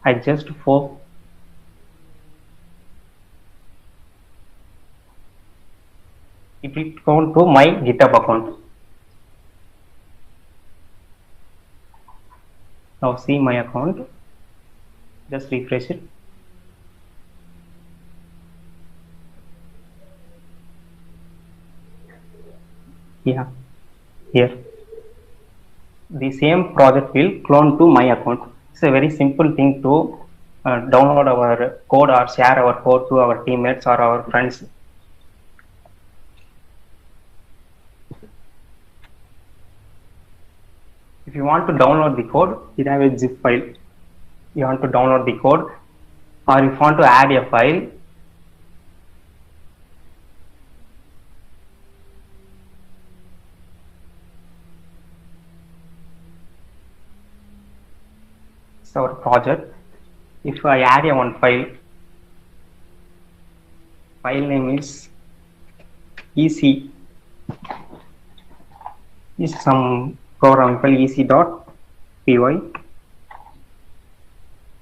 [SPEAKER 2] I just fork. It will go to my GitHub account. Now see my account. Just refresh it. Yeah, here. The same project will clone to my account. It's a very simple thing to download our code or share our code to our teammates or our friends. If you want to download the code, you have a zip file. You want to download the code, or if you want to add a file, it's our project. If I add a one file name is EC. This is some program file ec.py.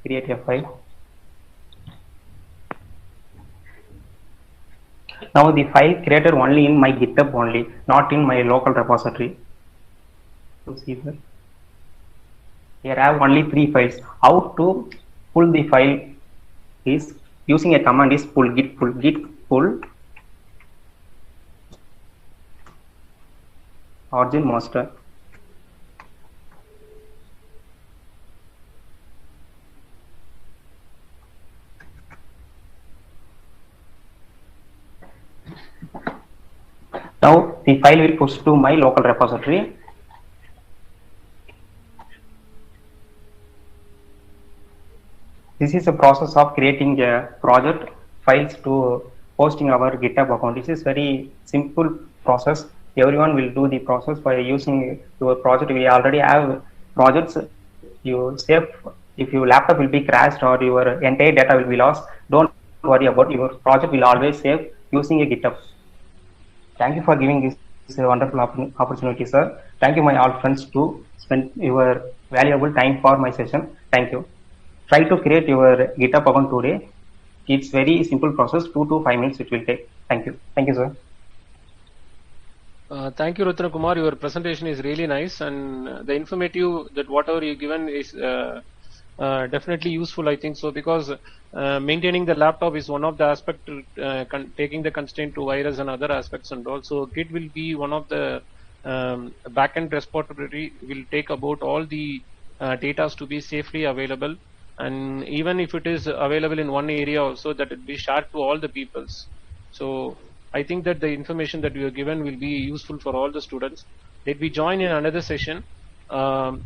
[SPEAKER 2] Create a file. Now the file created only in my GitHub only, not in my local repository. So see here. Here I have only 3 files. How to pull the file is using a command is pull git pull origin master. Now the file will push to my local repository. This is a process of creating a project files to posting our GitHub account. This is very simple process. Everyone will do the process by using your project. We already have projects. You save. If your laptop will be crashed or your entire data will be lost, don't worry about your project. Will always save using a GitHub. Thank you for giving this wonderful opportunity, sir. Thank you, my all friends, to spend your valuable time for my session. Thank you. Try to create your GitHub account today. It's very simple process. 2 to 5 minutes it will take. Thank you. Thank you, sir.
[SPEAKER 1] Thank you, Ratna Kumar. Your presentation is really nice, and the informative that whatever you given is definitely useful, I think so, because maintaining the laptop is one of the aspect, taking the constraint to virus and other aspects, and also Git will be one of the backend repository will take about all the data to be safely available, and even if it is available in one area also, that it be shared to all the peoples. So I think that the information that we are given will be useful for all the students. Let we join in another session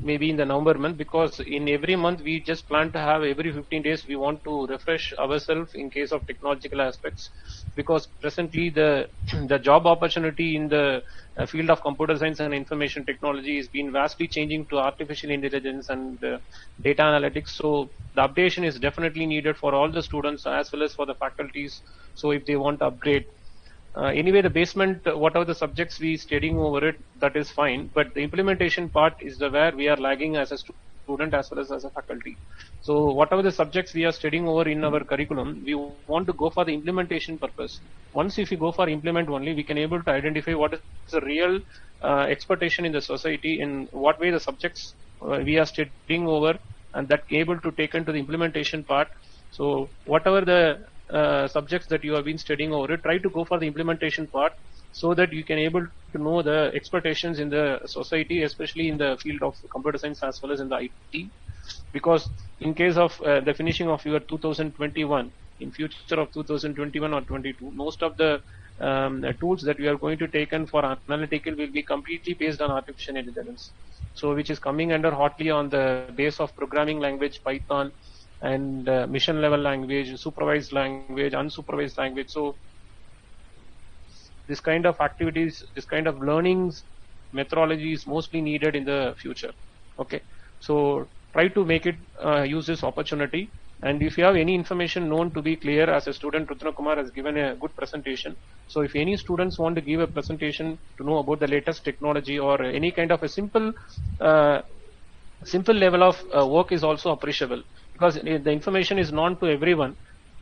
[SPEAKER 1] maybe in the November month, because in every month we just plan to have every 15 days we want to refresh ourselves in case of technological aspects, because presently the the job opportunity in the field of computer science and information technology is been vastly changing to artificial intelligence and data analytics. So the updation is definitely needed for all the students as well as for the faculties. So if they want to upgrade, anyway, the basement, whatever the subjects we studying over it, that is fine. But the implementation part is the where we are lagging as a student as well as a faculty. So whatever the subjects we are studying over in our curriculum, we want to go for the implementation purpose. Once if we go for implement only, we can able to identify what is the real expectation in the society, in what way the subjects we are studying over, and that able to take into the implementation part. So whatever the subjects that you have been studying over it, try to go for the implementation part, so that you can able to know the expectations in the society, especially in the field of computer science as well as in the IT. Because in case of the finishing of your 2021, in future of 2021 or 22, most of the tools that we are going to take in for analytical will be completely based on artificial intelligence. So which is coming under hotly on the base of programming language Python, and mission level language, supervised language, unsupervised language. So this kind of activities, this kind of learnings methodology is mostly needed in the future. Okay, so try to make it use this opportunity. And if you have any information known to be clear, as a student, Rutna Kumar has given a good presentation. So if any students want to give a presentation to know about the latest technology or any kind of a simple level of work is also appreciable, because the information is known to everyone.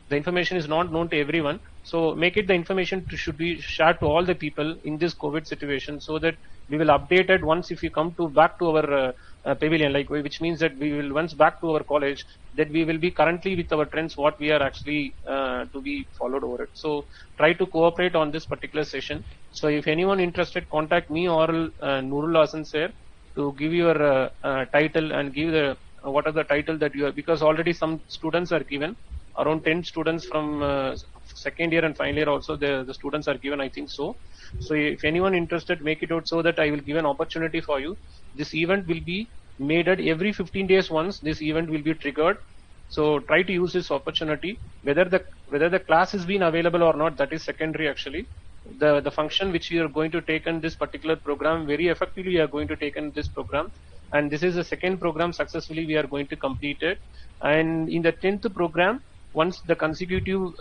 [SPEAKER 1] The information is not known to everyone. So make it the information should be shared to all the people in this COVID situation, so that we will update it once if we come to back to our pavilion, like which means that we will once back to our college, that we will be currently with our trends, what we are actually to be followed over it. So try to cooperate on this particular session. So if anyone interested, contact me or Nurul Hasan sir to give your title and give the what are the title that you are, because already some students are given, around 10 students from second year and final year also the students are given, I think so. So if anyone interested, make it out so that I will give an opportunity for you. This event will be made at every 15 days once. This event will be triggered. So try to use this opportunity. Whether the class is being available or not, that is secondary actually. The function which we are going to take in this particular program, very effectively we are going to take in this program, and this is the second program successfully we are going to complete it. And in the 10th program, once the consecutive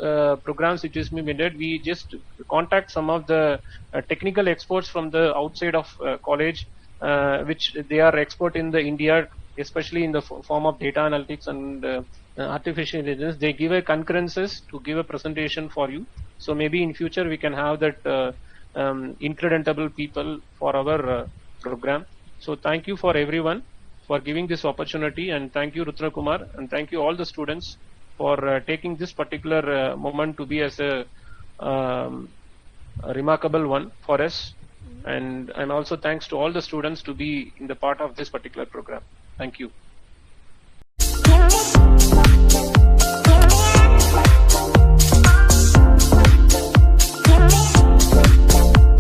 [SPEAKER 1] programs which is being made, we just contact some of the technical experts from the outside of college, which they are expert in the India, especially in the form of data analytics and artificial intelligence. They give a concurrences to give a presentation for you. So maybe in future we can have that increditable people for our program. So thank you for everyone for giving this opportunity, and thank you Rutna Kumar, and thank you all the students for taking this particular moment to be as a remarkable one for us. And also thanks to all the students to be in the part of this particular program. Thank you.